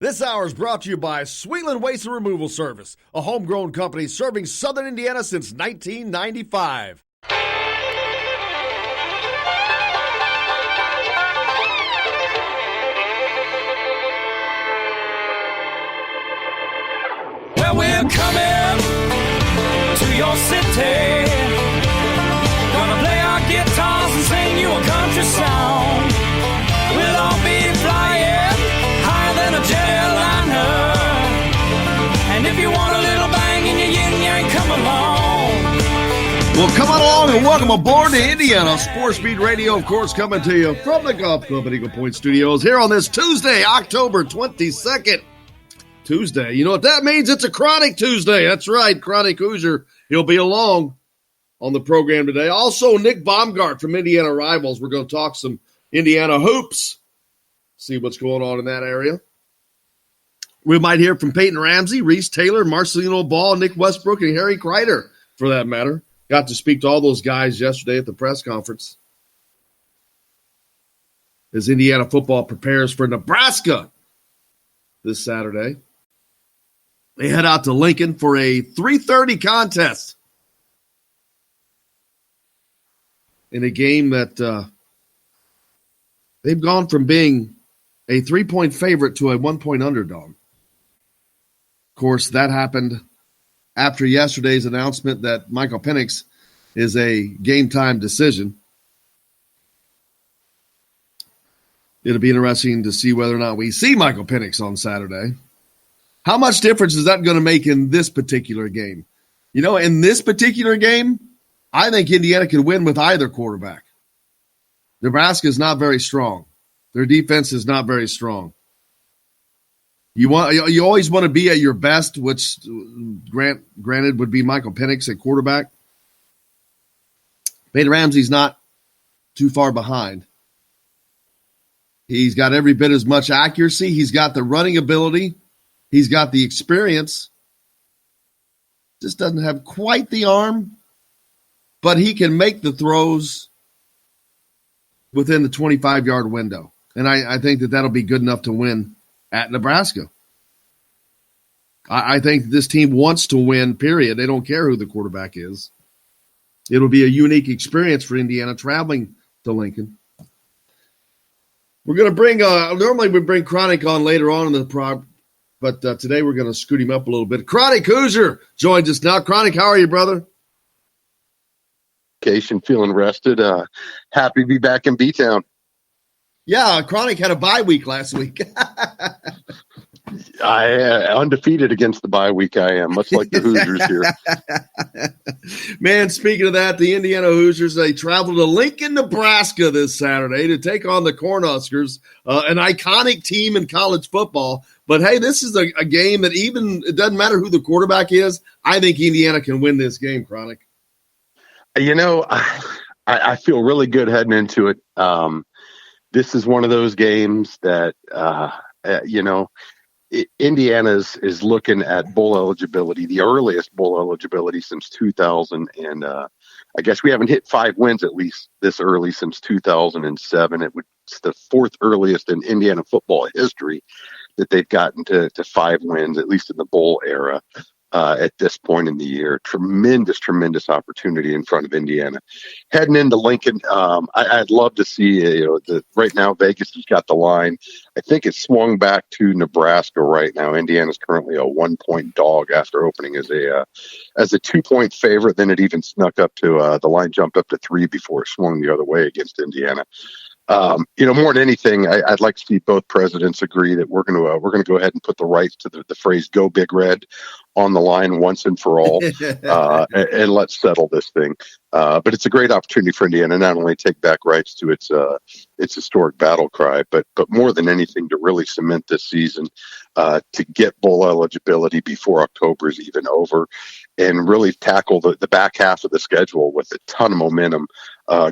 This hour is brought to you by Sweetland Waste and Removal Service, a homegrown company serving Southern Indiana since 1995. Well, we're coming to your city. Gonna play our guitars and sing you a country song. We'll all be flying higher than a jetliner. And if you want a little bang in your yin-yang, come along. Well, come on along and welcome aboard to Indiana Sports Beat Radio, of course, coming to you from the Golf Club at Eagle Point Studios here on this Tuesday, October 22nd. Tuesday. You know what that means? It's a Chronic Tuesday. That's right. Chronic Hoosier. He'll be along on the program today. Also, Nick Baumgart from Indiana Rivals. We're going to talk some Indiana hoops, see what's going on in that area. We might hear from Peyton Ramsey, Reese Taylor, Marcelino Ball, Nick Westbrook, and Harry Kreider, for that matter. Got to speak to all those guys yesterday at the press conference as Indiana football prepares for Nebraska this Saturday. They head out to Lincoln for a 3:30 contest in a game that they've gone from being a 3-point favorite to a 1-point underdog. Of course, that happened after yesterday's announcement that Michael Penix is a game-time decision. It'll be interesting to see whether or not we see Michael Penix on Saturday. How much difference is that going to make in this particular game? You know, in this particular game, I think Indiana can win with either quarterback. Nebraska is not very strong. Their defense is not very strong. You always want to be at your best, which granted would be Michael Penix at quarterback. Peyton Ramsey's not too far behind. He's got every bit as much accuracy. He's got the running ability. He's got the experience. Just doesn't have quite the arm, but he can make the throws within the 25-yard window. And I think that that'll be good enough to win at Nebraska. I think this team wants to win, period. They don't care who the quarterback is. It'll be a unique experience for Indiana traveling to Lincoln. We're going to bring normally we bring Chronic on later on in the program, but today we're going to scoot him up a little bit. Chronic Hoosier joins us now. Chronic, how are you, brother? Feeling rested. Happy to be back in B-Town. Yeah, Chronic had a bye week last week. I undefeated against the bye week. I am, much like the Hoosiers here. Man, speaking of that, the Indiana Hoosiers, they travel to Lincoln, Nebraska this Saturday to take on the Cornhuskers, an iconic team in college football. But, hey, this is a game that it doesn't matter who the quarterback is. I think Indiana can win this game, Chronic. You know, I feel really good heading into it. This is one of those games that, Indiana is looking at bowl eligibility, the earliest bowl eligibility since 2000. And I guess we haven't hit 5 wins at least this early since 2007. It's the 4th earliest in Indiana football history that they've gotten to 5 wins, at least in the bowl era. At this point in the year, tremendous opportunity in front of Indiana. Heading into Lincoln, I'd love to see. Right now Vegas has got the line. I think it's swung back to Nebraska right now. Indiana's currently a 1-point dog after opening as a 2-point favorite. Then it even snuck up to the line jumped up to 3 before it swung the other way against Indiana. More than anything, I'd like to see both presidents agree that we're going to go ahead and put the rights to the phrase "Go Big Red" on the line once and for all, and let's settle this thing. But it's a great opportunity for Indiana not only to take back rights to its historic battle cry, but more than anything to really cement this season, to get bowl eligibility before October is even over, and really tackle the back half of the schedule with a ton of momentum,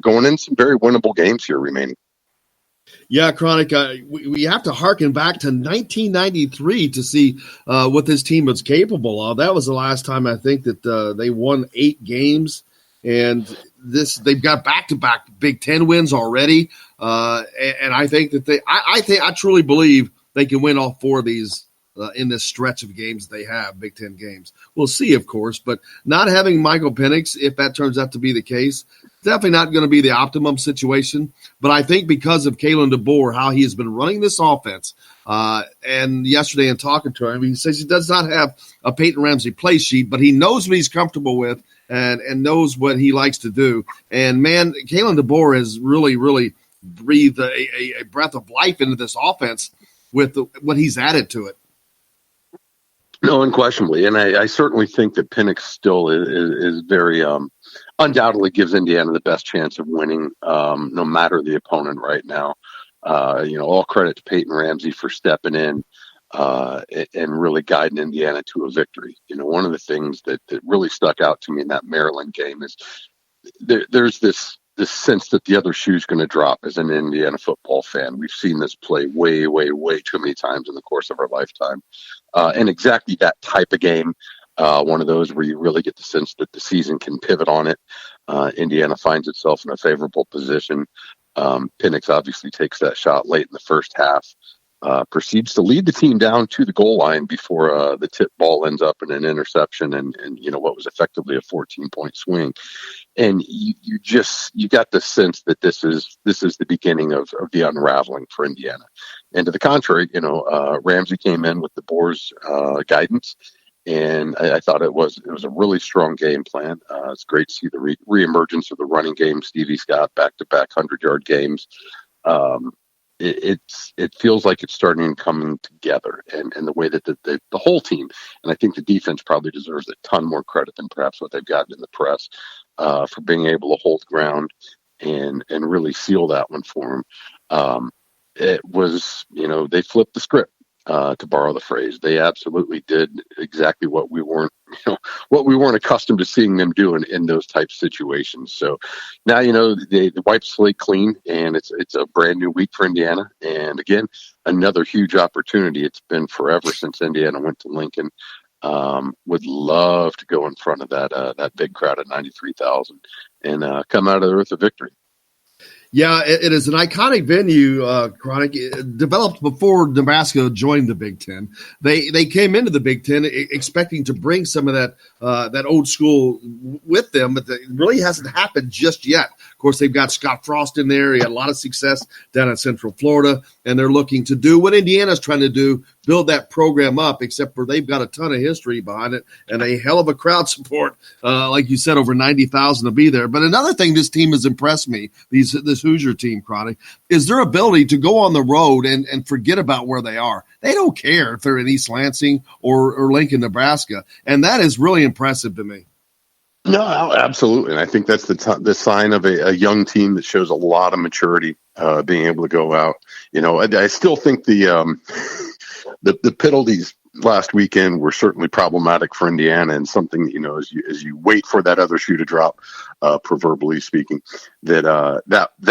going in some very winnable games here remaining. Yeah, Chronic, we have to harken back to 1993 to see what this team was capable of. That was the last time I think that they won 8 games, and they've got back-to-back Big Ten wins already. And I think that I truly believe they can win all 4 of these in this stretch of games they have, Big Ten games. We'll see, of course, but not having Michael Penix, if that turns out to be the case, definitely not going to be the optimum situation. But I think because of Kalen DeBoer, how he has been running this offense, and yesterday in talking to him, he says he does not have a Peyton Ramsey play sheet, but he knows what he's comfortable with and knows what he likes to do. And, man, Kalen DeBoer has really, really breathed a breath of life into this offense with what he's added to it. No, unquestionably. And I certainly think that Penix still is very undoubtedly gives Indiana the best chance of winning, no matter the opponent right now. All credit to Peyton Ramsey for stepping in and really guiding Indiana to a victory. One of the things that really stuck out to me in that Maryland game is there's this sense that the other shoe's going to drop as an Indiana football fan. We've seen this play way, way, way too many times in the course of our lifetime. And exactly that type of game, one of those where you really get the sense that the season can pivot on it. Indiana finds itself in a favorable position. Penix obviously takes that shot late in the first half, proceeds to lead the team down to the goal line before the tip ball ends up in an interception and what was effectively a 14-point swing. And you got the sense that this is the beginning of the unraveling for Indiana. And to the contrary, Ramsey came in with the Boers guidance, and I thought it was a really strong game plan. It's great to see the reemergence of the running game. Stevie Scott back-to-back 100-yard games. It feels like it's starting coming together, and the way that the whole team, and I think the defense probably deserves a ton more credit than perhaps what they've gotten in the press for being able to hold ground and really seal that one for them. It was, they flipped the script, to borrow the phrase. They absolutely did exactly what we weren't accustomed to seeing them do in those types of situations. So now, they wipe slate clean, and it's a brand new week for Indiana. And again, another huge opportunity. It's been forever since Indiana went to Lincoln. Would love to go in front of that big crowd at 93,000 and come out of there with a victory. Yeah, it is an iconic venue, Chronic. It developed before Nebraska joined the Big Ten. They came into the Big Ten expecting to bring some of that old school with them, but it really hasn't happened just yet. Of course, they've got Scott Frost in there. He had a lot of success down in Central Florida, and they're looking to do what Indiana's trying to do, build that program up, except for they've got a ton of history behind it and a hell of a crowd support. Like you said, over 90,000 to be there. But another thing this team has impressed me, this Hoosier team, Chronic, is their ability to go on the road and forget about where they are. They don't care if they're in East Lansing or Lincoln, Nebraska. And that is really impressive to me. No, absolutely. And I think that's the sign of a young team that shows a lot of maturity, being able to go out. I still think the penalties last weekend were certainly problematic for Indiana, and something, as you wait for that other shoe to drop, proverbially speaking, that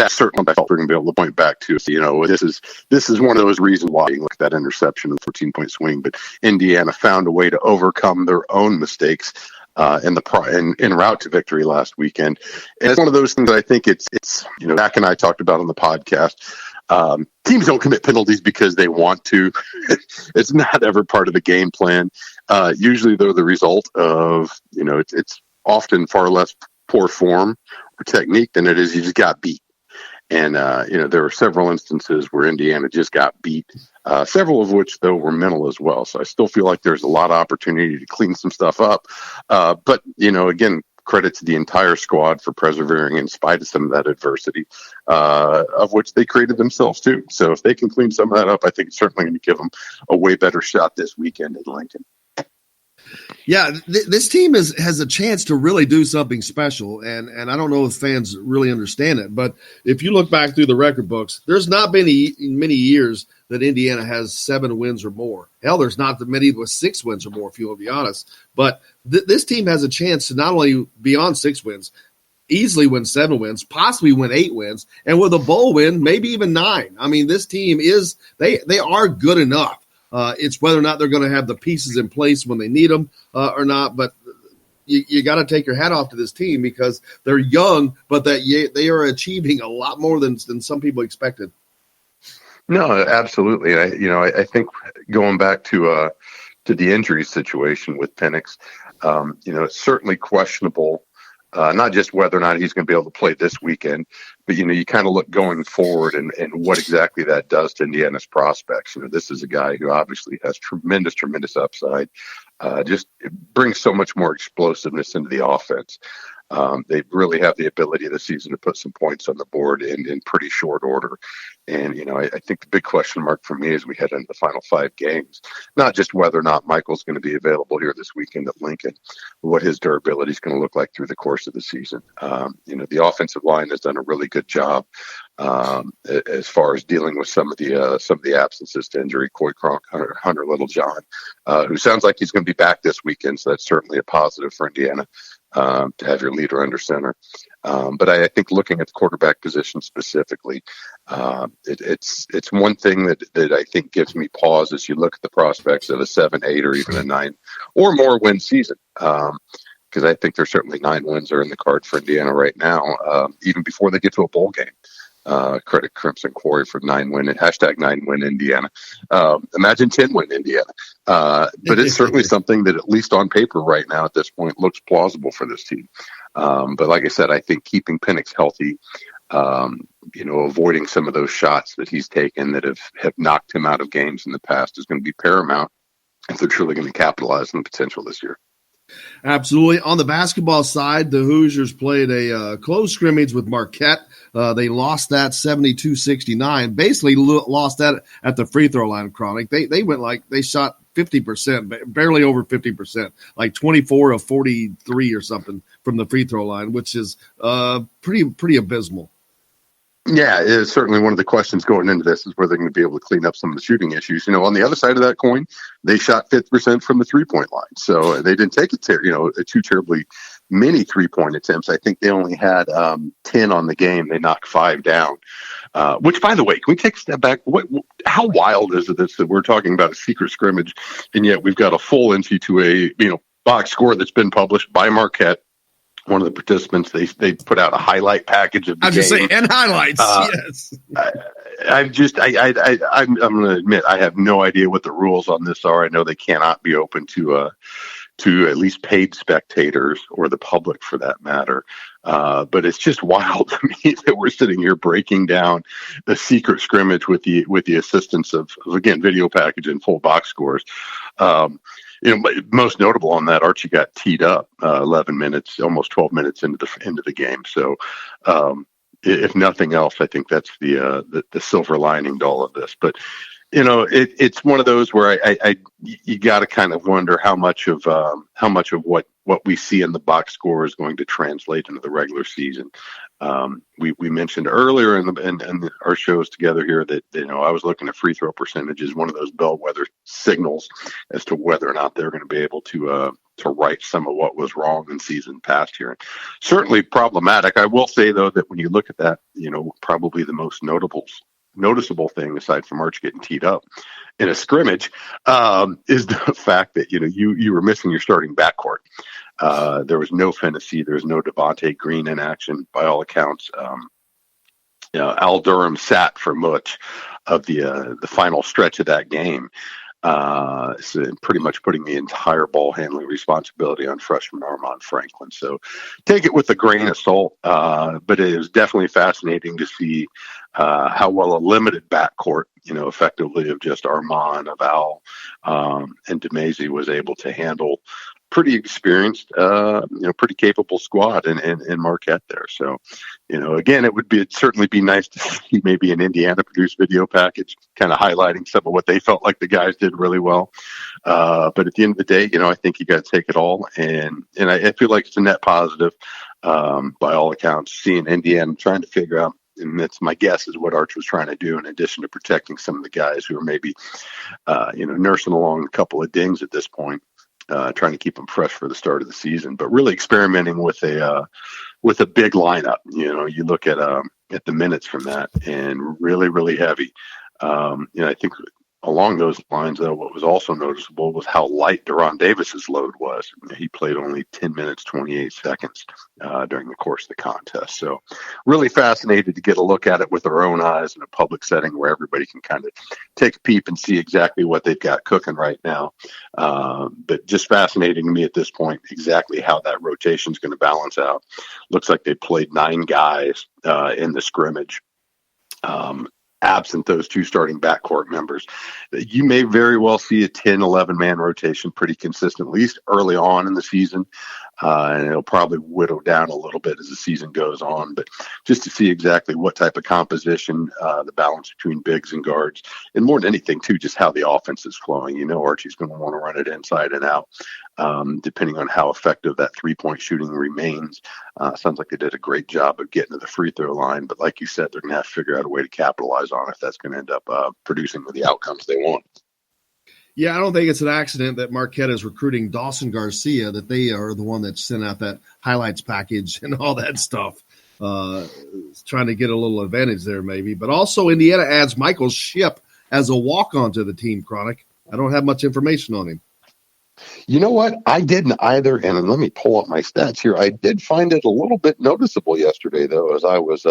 certainly I felt we're going to be able to point back to. This is one of those reasons why you look at that interception and 14-point swing, but Indiana found a way to overcome their own mistakes in route to victory last weekend. And it's one of those things that I think it's Zach and I talked about on the podcast. Teams don't commit penalties because they want to. It's not ever part of the game plan. Usually they're the result of, it's often far less poor form or technique than it is you just got beat. And, there were several instances where Indiana just got beat, several of which, though, were mental as well. So I still feel like there's a lot of opportunity to clean some stuff up. But, again, credit to the entire squad for persevering in spite of some of that adversity, of which they created themselves, too. So if they can clean some of that up, I think it's certainly going to give them a way better shot this weekend in Lincoln. Yeah, this team has a chance to really do something special, and I don't know if fans really understand it, but if you look back through the record books, there's not been many years that Indiana has 7 wins or more. Hell, there's not that many with 6 wins or more, if you will be honest. But this team has a chance to not only beyond 6 wins, easily win 7 wins, possibly win 8 wins, and with a bowl win, maybe even 9. I mean, this team they are good enough. It's whether or not they're going to have the pieces in place when they need them or not. But you got to take your hat off to this team because they're young, but they are achieving a lot more than some people expected. No, absolutely. I think going back to the injury situation with Penix, it's certainly questionable. Not just whether or not he's going to be able to play this weekend, but you kind of look going forward and what exactly that does to Indiana's prospects. This is a guy who obviously has tremendous upside. Just brings so much more explosiveness into the offense. They really have the ability this season to put some points on the board in pretty short order. And, I think the big question mark for me as we head into the final 5 games, not just whether or not Michael's going to be available here this weekend at Lincoln, but what his durability is going to look like through the course of the season. The offensive line has done a really good job as far as dealing with some of the absences to injury. Coy Cronk, Hunter Littlejohn, who sounds like he's going to be back this weekend, so that's certainly a positive for Indiana. To have your leader under center. But I think looking at the quarterback position specifically, it's one thing that I think gives me pause as you look at the prospects of a 7, 8, or even a 9 or more win season. Because I think there's certainly 9 wins are in the card for Indiana right now, even before they get to a bowl game. Credit Crimson Quarry for 9-win, hashtag 9-win Indiana. Imagine 10-win Indiana. But it's certainly something that, at least on paper right now at this point, looks plausible for this team. But like I said, I think keeping Penix healthy, avoiding some of those shots that he's taken that have knocked him out of games in the past is going to be paramount if they're truly going to capitalize on the potential this year. Absolutely. On the basketball side, the Hoosiers played a close scrimmage with Marquette. They lost that 72-69. Basically lost that at the free throw line, Chronic. They shot 50%, barely over 50%, like 24 of 43 or something from the free throw line, which is pretty abysmal. Yeah, it's certainly one of the questions going into this is whether they're going to be able to clean up some of the shooting issues. On the other side of that coin, they shot 50% from the 3-point line. So they didn't take too terribly many 3-point attempts. I think they only had 10 on the game. They knocked 5 down, which, by the way, can we take a step back? How wild is it that we're talking about a secret scrimmage, and yet we've got a full NC2A, box score that's been published by Marquette. One of the participants, they put out a highlight package of the game. I was just saying, and highlights, yes. I'm going to admit, I have no idea what the rules on this are. I know they cannot be open to at least paid spectators or the public for that matter. But it's just wild to me that we're sitting here breaking down the secret scrimmage with the assistance of again, video package and full box scores. Most notable on that, Archie got teed up 11 minutes, almost 12 minutes into the game. So, if nothing else, I think that's the silver lining to all of this. But it's one of those where you got to kind of wonder how much of what we see in the box score is going to translate into the regular season. We mentioned earlier in our shows together here that I was looking at free throw percentages, one of those bellwether signals as to whether or not they're going to be able to right some of what was wrong in season past here. Certainly problematic. I will say though that when you look at that, probably the most noticeable thing aside from Arch getting teed up in a scrimmage is the fact that you were missing your starting backcourt. There was no Fennessy, there was no Devontae Green in action by all accounts. Al Durham sat for much of the final stretch of that game. So pretty much putting the entire ball handling responsibility on freshman Armand Franklin. So take it with a grain of salt, but it was definitely fascinating to see how well a limited backcourt, effectively of just Armand, of Al, and DeMazy was able to handle pretty experienced, pretty capable squad in Marquette there. So, again, it'd certainly be nice to see maybe an Indiana produced video package kind of highlighting some of what they felt like the guys did really well. But at the end of the day, I think you got to take it all. And I feel like it's a net positive, by all accounts, seeing Indiana trying to figure out, and that's my guess is what Arch was trying to do in addition to protecting some of the guys who are maybe, nursing along a couple of dings at this point. Trying to keep them fresh for the start of the season, but really experimenting with a big lineup. You look at the minutes from that, and really, really heavy. I think Along those lines, though, what was also noticeable was how light Deron Davis's load was. He played only 10 minutes, 28 seconds during the course of the contest. So really fascinated to get a look at it with our own eyes in a public setting where everybody can kind of take a peep and see exactly what they've got cooking right now. But just fascinating to me at this point exactly how that rotation is going to balance out. Looks like they played 9 guys in the scrimmage. Absent those 2 starting backcourt members, you may very well see a 10, 11-man rotation pretty consistent, at least early on in the season. And it'll probably whittle down a little bit as the season goes on. But just to see exactly what type of composition, the balance between bigs and guards, and more than anything, too, just how the offense is flowing. Archie's going to want to run it inside and out, depending on how effective that 3-point shooting remains. Sounds like they did a great job of getting to the free throw line. But like you said, they're going to have to figure out a way to capitalize on if that's going to end up producing the outcomes they want. Yeah, I don't think it's an accident that Marquette is recruiting Dawson Garcia, that they are the one that sent out that highlights package and all that stuff, trying to get a little advantage there maybe. But also Indiana adds Michael Shipp as a walk-on to the team, Chronic. I don't have much information on him. You know what? I didn't either, and let me pull up my stats here. I did find it a little bit noticeable yesterday, though, as I was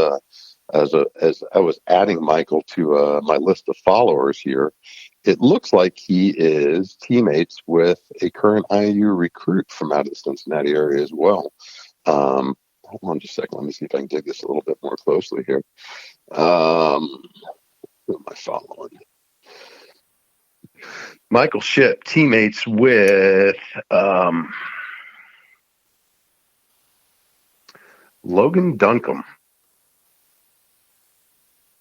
adding Michael to my list of followers here. It looks like he is teammates with a current IU recruit from out of the Cincinnati area as well. Hold on just a second. Let me see if I can dig this a little bit more closely here. Who am I following? Michael Shipp, teammates with Logan Duncombe.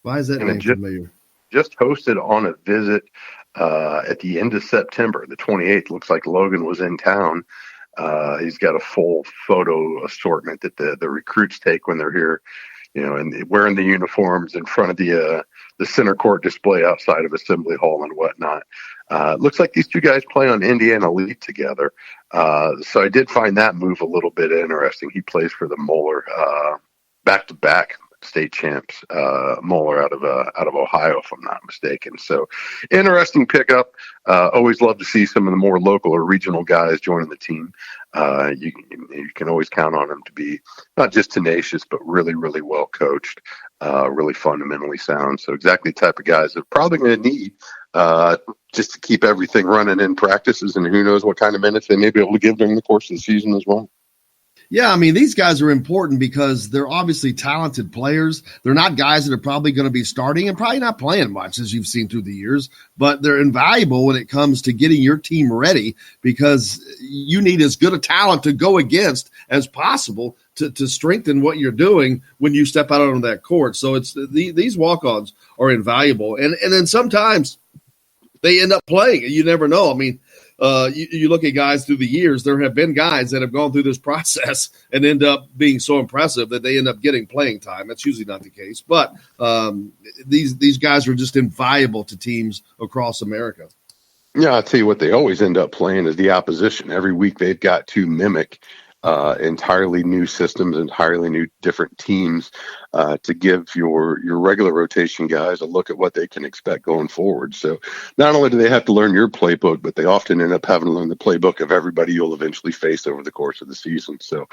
Why is that name familiar? Just hosted on a visit at the end of September, the 28th. Looks like Logan was in town. He's got a full photo assortment that the recruits take when they're here, and wearing the uniforms in front of the center court display outside of Assembly Hall and whatnot. Looks like these 2 guys play on Indiana Elite together. So I did find that move a little bit interesting. He plays for the Moeller back-to-back state champs, Moeller out of Ohio, if I'm not mistaken. So interesting pickup. Always love to see some of the more local or regional guys joining the team. You can always count on them to be not just tenacious, but really, really well coached, really fundamentally sound. So exactly the type of guys they're probably going to need just to keep everything running in practices, and who knows what kind of minutes they may be able to give during the course of the season as well. Yeah, I mean, these guys are important because they're obviously talented players. They're not guys that are probably going to be starting and probably not playing much, as you've seen through the years, but they're invaluable when it comes to getting your team ready, because you need as good a talent to go against as possible to strengthen what you're doing when you step out on that court. So it's these walk-ons are invaluable. And then sometimes they end up playing. You never know. I mean, you look at guys through the years, there have been guys that have gone through this process and end up being so impressive that they end up getting playing time. That's usually not the case. But these guys are just invaluable to teams across America. Yeah, I'll tell you what, they always end up playing is the opposition. Every week they've got to mimic entirely new systems, entirely new different teams to give your regular rotation guys a look at what they can expect going forward. So not only do they have to learn your playbook, but they often end up having to learn the playbook of everybody you'll eventually face over the course of the season. So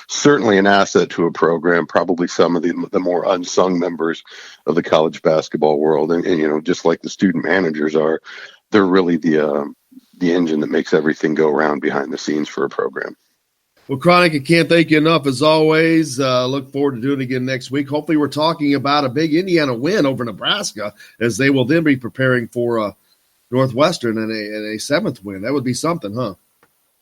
certainly an asset to a program, probably some of the more unsung members of the college basketball world. And just like the student managers are, they're really the engine that makes everything go around behind the scenes for a program. Well, Chronic, I can't thank you enough as always. Look forward to doing it again next week. Hopefully we're talking about a big Indiana win over Nebraska, as they will then be preparing for Northwestern and a 7th win. That would be something, huh?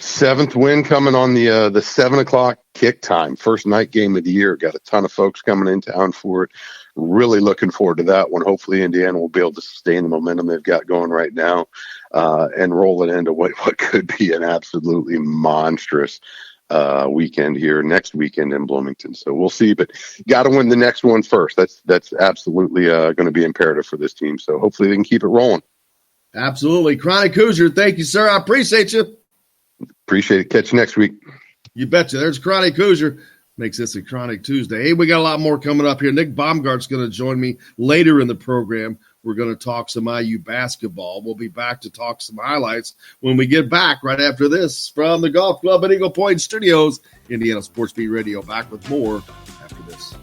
7th win coming on the 7:00 kick time. First night game of the year. Got a ton of folks coming in town for it. Really looking forward to that one. Hopefully Indiana will be able to sustain the momentum they've got going right now and roll it into what could be an absolutely monstrous weekend here next weekend in Bloomington. So we'll see, but got to win the next one first. That's absolutely going to be imperative for this team. So hopefully they can keep it rolling. Absolutely. Chronic Hoosier, thank you, sir. I appreciate you. Appreciate it. Catch you next week. You betcha. There's Chronic Hoosier. Makes this a Chronic Tuesday. Hey, we got a lot more coming up here. Nick Baumgart's going to join me later in the program. We're going to talk some IU basketball. We'll be back to talk some highlights when we get back right after this from the Golf Club at Eagle Point Studios. Indiana Sports Beat Radio, back with more after this.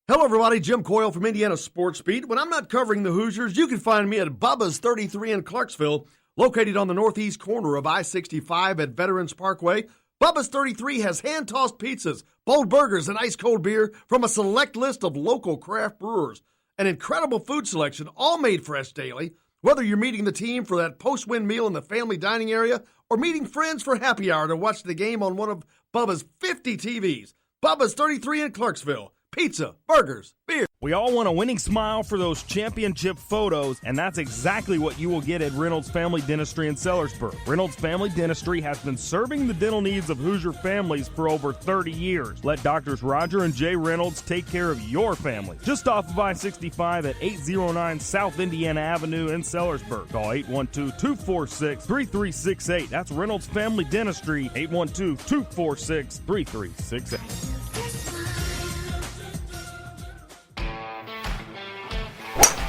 Hello, everybody. Jim Coyle from Indiana Sports Beat. When I'm not covering the Hoosiers, you can find me at Bubba's 33 in Clarksville, located on the northeast corner of I-65 at Veterans Parkway. Bubba's 33 has hand-tossed pizzas, bold burgers, and ice-cold beer from a select list of local craft brewers. An incredible food selection, all made fresh daily. Whether you're meeting the team for that post-win meal in the family dining area or meeting friends for happy hour to watch the game on one of Bubba's 50 TVs. Bubba's 33 in Clarksville. Pizza, burgers, beer. We all want a winning smile for those championship photos, and that's exactly what you will get at Reynolds Family Dentistry in Sellersburg. Reynolds Family Dentistry has been serving the dental needs of Hoosier families for over 30 years. Let Doctors Roger and Jay Reynolds take care of your family. Just off of I-65 at 809 South Indiana Avenue in Sellersburg. Call 812-246-3368. That's Reynolds Family Dentistry, 812-246-3368.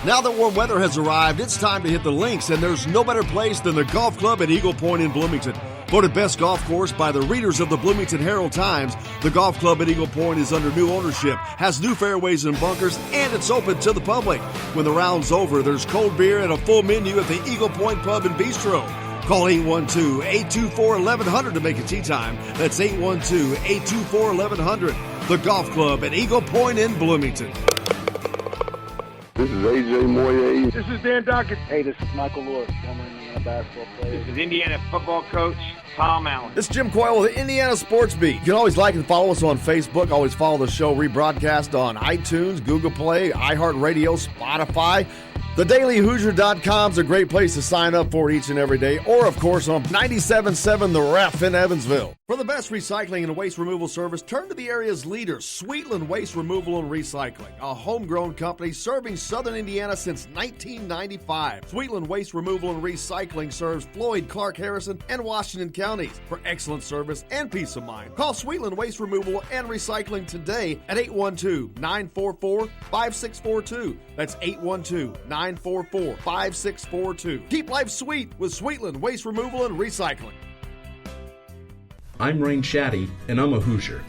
Now that warm weather has arrived, it's time to hit the links, and there's no better place than the Golf Club at Eagle Point in Bloomington. Voted best golf course by the readers of the Bloomington Herald-Times, the Golf Club at Eagle Point is under new ownership, has new fairways and bunkers, and it's open to the public. When the round's over, there's cold beer and a full menu at the Eagle Point Pub and Bistro. Call 812-824-1100 to make a tee time. That's 812-824-1100. The Golf Club at Eagle Point in Bloomington. This is AJ Moye. This is Dan Dockett. Hey, this is Michael Lewis, former Indiana basketball player. This is Indiana football coach Tom Allen. This is Jim Coyle with the Indiana Sports Beat. You can always like and follow us on Facebook. Always follow the show rebroadcast on iTunes, Google Play, iHeartRadio, Spotify. TheDailyHoosier.com is a great place to sign up for each and every day. Or, of course, on 97.7 The Ref in Evansville. For the best recycling and waste removal service, turn to the area's leader, Sweetland Waste Removal and Recycling, a homegrown company serving southern Indiana since 1995. Sweetland Waste Removal and Recycling serves Floyd, Clark, Harrison, and Washington counties. For excellent service and peace of mind, call Sweetland Waste Removal and Recycling today at 812-944-5642. That's 812-944-5642. Keep life sweet with Sweetland Waste Removal and Recycling. I'm Rain Shaddy, and I'm a Hoosier.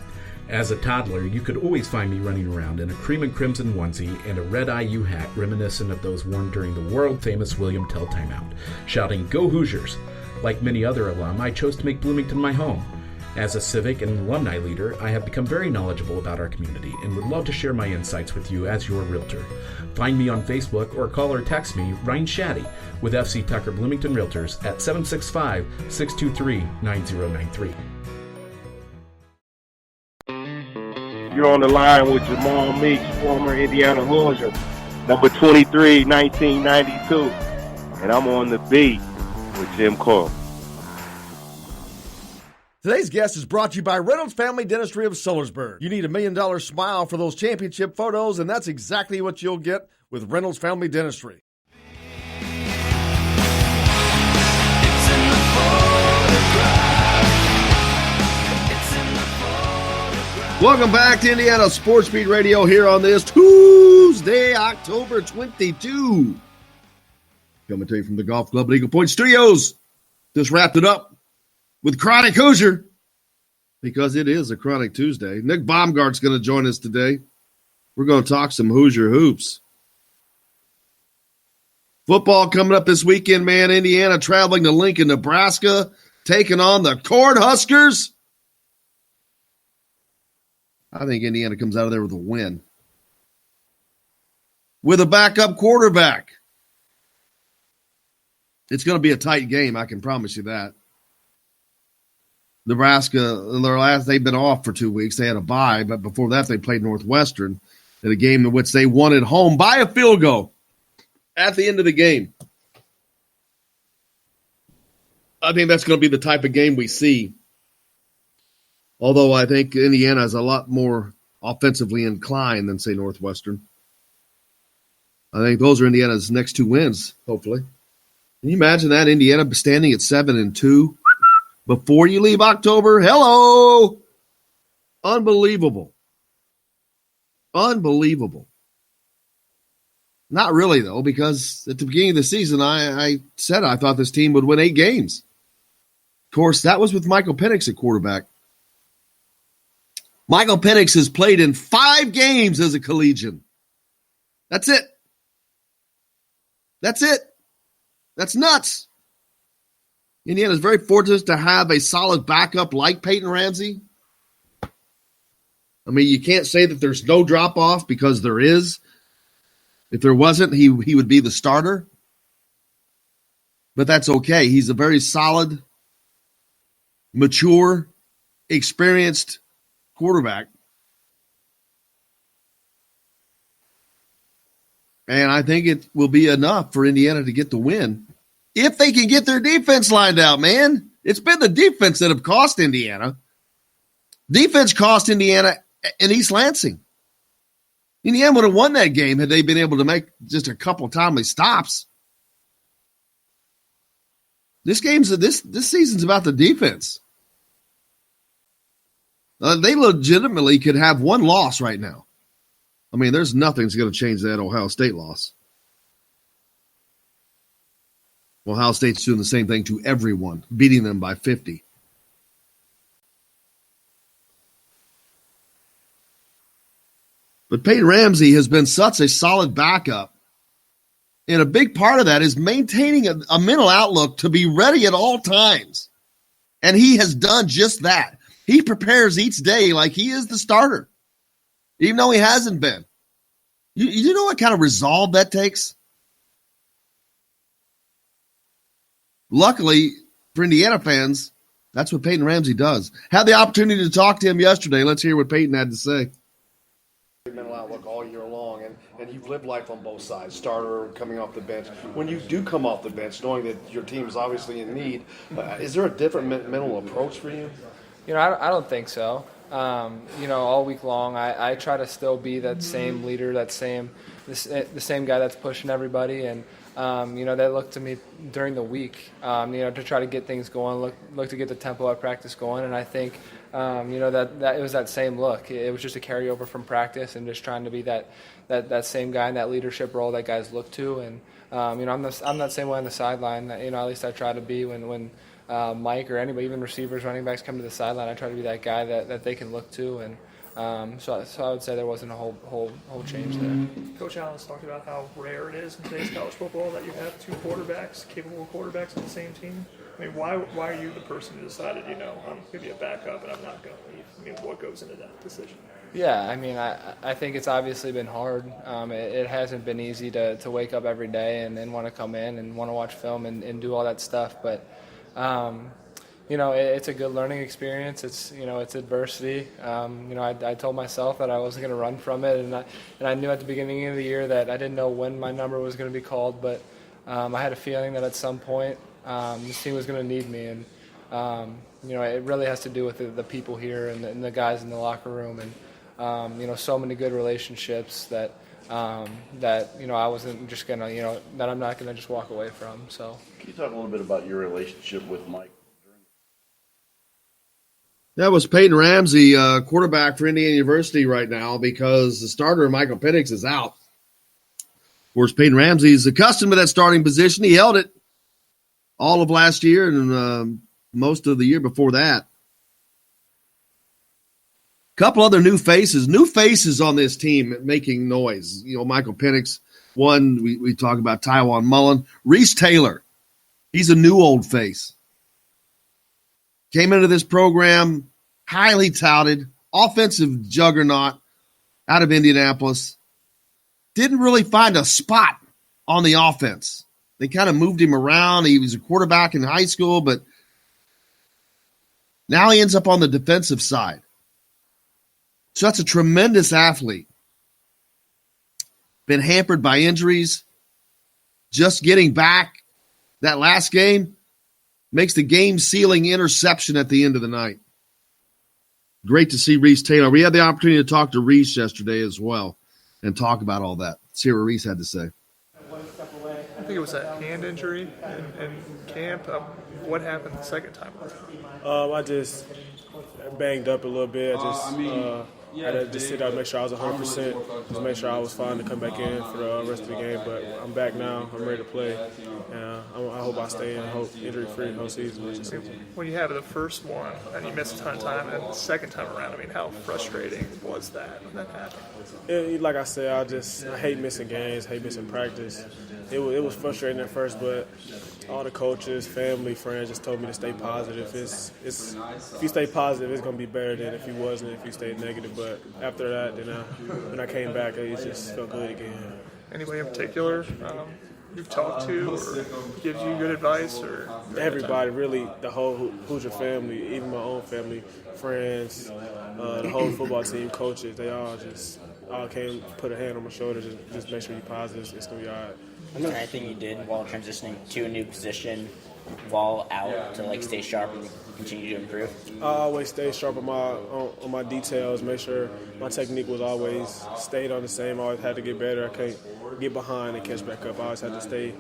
As a toddler, you could always find me running around in a cream and crimson onesie and a red IU hat reminiscent of those worn during the world-famous William Tell timeout, shouting, "Go Hoosiers!" Like many other alum, I chose to make Bloomington my home. As a civic and alumni leader, I have become very knowledgeable about our community and would love to share my insights with you as your realtor. Find me on Facebook or call or text me, Ryan Shaddy, with FC Tucker Bloomington Realtors at 765-623-9093. You're on the line with Jamal Meeks, former Indiana Hoosier, number 23, 1992. And I'm on the beat with Jim Coyle. Today's guest is brought to you by Reynolds Family Dentistry of Sellersburg. You need $1 million smile for those championship photos, and that's exactly what you'll get with Reynolds Family Dentistry. Welcome back to Indiana Sports Beat Radio here on this Tuesday, October 22. Coming to you from the Golf Club at Eagle Point Studios. Just wrapped it up with Chronic Hoosier, because it is a Chronic Tuesday. Nick Baumgart's going to join us today. We're going to talk some Hoosier hoops. Football coming up this weekend, man. Indiana traveling to Lincoln, Nebraska, taking on the Cornhuskers. I think Indiana comes out of there with a win. With a backup quarterback. It's going to be a tight game, I can promise you that. Nebraska, they've been off for 2 weeks. They had a bye, but before that they played Northwestern in a game in which they won at home by a field goal at the end of the game. I think that's going to be the type of game we see. Although I think Indiana is a lot more offensively inclined than, say, Northwestern. I think those are Indiana's next 2 wins, hopefully. Can you imagine that? Indiana standing at 7-2 before you leave October? Hello! Unbelievable. Unbelievable. Not really, though, because at the beginning of the season, I said I thought this team would win 8 games. Of course, that was with Michael Penix at quarterback. Michael Penix has played in 5 games as a collegian. That's it. That's it. That's nuts. Indiana is very fortunate to have a solid backup like Peyton Ramsey. I mean, you can't say that there's no drop-off because there is. If there wasn't, he would be the starter. But that's okay. He's a very solid, mature, experienced quarterback. And I think it will be enough for Indiana to get the win. If they can get their defense lined out, man. It's been the defense that have cost Indiana. Defense cost Indiana in East Lansing. Indiana would have won that game had they been able to make just a couple timely stops. This season's about the defense. They legitimately could have one loss right now. I mean, there's nothing that's going to change that Ohio State loss. Ohio State's doing the same thing to everyone, beating them by 50. But Peyton Ramsey has been such a solid backup. And a big part of that is maintaining a mental outlook to be ready at all times. And he has done just that. He prepares each day like he is the starter, even though he hasn't been. You know what kind of resolve that takes? Luckily for Indiana fans, that's what Peyton Ramsey does. Had the opportunity to talk to him yesterday. Let's hear what Peyton had to say. Mental outlook all year long, and you've lived life on both sides, starter, coming off the bench. When you do come off the bench, knowing that your team is obviously in need, is there a different mental approach for you? I don't think so. All week long, I try to still be that same leader, the same guy that's pushing everybody, and they look to me during the week, to try to get things going, look to get the tempo at practice going, and I think, that it was that same look. It was just a carryover from practice, and just trying to be that same guy in that leadership role that guys look to, and I'm that same way on the sideline. At least I try to be when Mike or anybody, even receivers, running backs come to the sideline. I try to be that guy that they can look to, and so I would say there wasn't a whole change there. Coach Allen's talked about how rare it is in today's college football that you have 2 quarterbacks, capable quarterbacks on the same team. I mean, why are you the person who decided, I'm going to be a backup and I'm not going to leave? I mean, what goes into that decision? Yeah, I mean, I think it's obviously been hard. It hasn't been easy to wake up every day and want to come in and want to watch film and do all that stuff, but it's a good learning experience. It's adversity. I told myself that I wasn't going to run from it, and I knew at the beginning of the year that I didn't know when my number was going to be called, but I had a feeling that at some point this team was going to need me, and it really has to do with the people here and the guys in the locker room, and so many good relationships that I wasn't just going to that I'm not going to just walk away from. So can you talk a little bit about your relationship with Mike? That was Peyton Ramsey, quarterback for Indiana University right now, because the starter, Michael Penix, is out. Of course, Peyton Ramsey is accustomed to that starting position. He held it all of last year and most of the year before that. A couple other new faces on this team making noise. Michael Penix, one, we talk about Tywan Mullen. Reese Taylor, he's a new old face. Came into this program, highly touted, offensive juggernaut out of Indianapolis. Didn't really find a spot on the offense. They kind of moved him around. He was a quarterback in high school, but now he ends up on the defensive side. So that's a tremendous athlete. Been hampered by injuries. Just getting back that last game. Makes the game-sealing interception at the end of the night. Great to see Reese Taylor. We had the opportunity to talk to Reese yesterday as well and talk about all that. Let's hear what Reese had to say. think it was a hand injury in camp. What happened the second time around? I just banged up a little bit. I just had to just sit out and make sure I was 100%, just make sure I was fine to come back in for the rest of the game. But I'm back now. I'm ready to play. I hope I stay in injury-free whole season. When you have the first one and you miss a ton of time, and the second time around, how frustrating was that when that happened? Like I said, I hate missing games, hate missing practice. It was frustrating at first, but all the coaches, family, friends just told me to stay positive. If you stay positive, it's going to be better than if you wasn't, if you stayed negative. But after that, then when I came back, it just felt good again. Anybody in particular you've talked to or gives you good advice? Or everybody, really, the whole Hoosier family, even my own family, friends, the whole football team, coaches, they all came, put a hand on my shoulder, just make sure you're positive. It's going to be all right. Was there anything you did while transitioning to a new position, while out, to stay sharp and continue to improve? I always stay sharp on my details, make sure my technique was always stayed on the same. I always had to get better. I can't get behind and catch back up. I always had to stay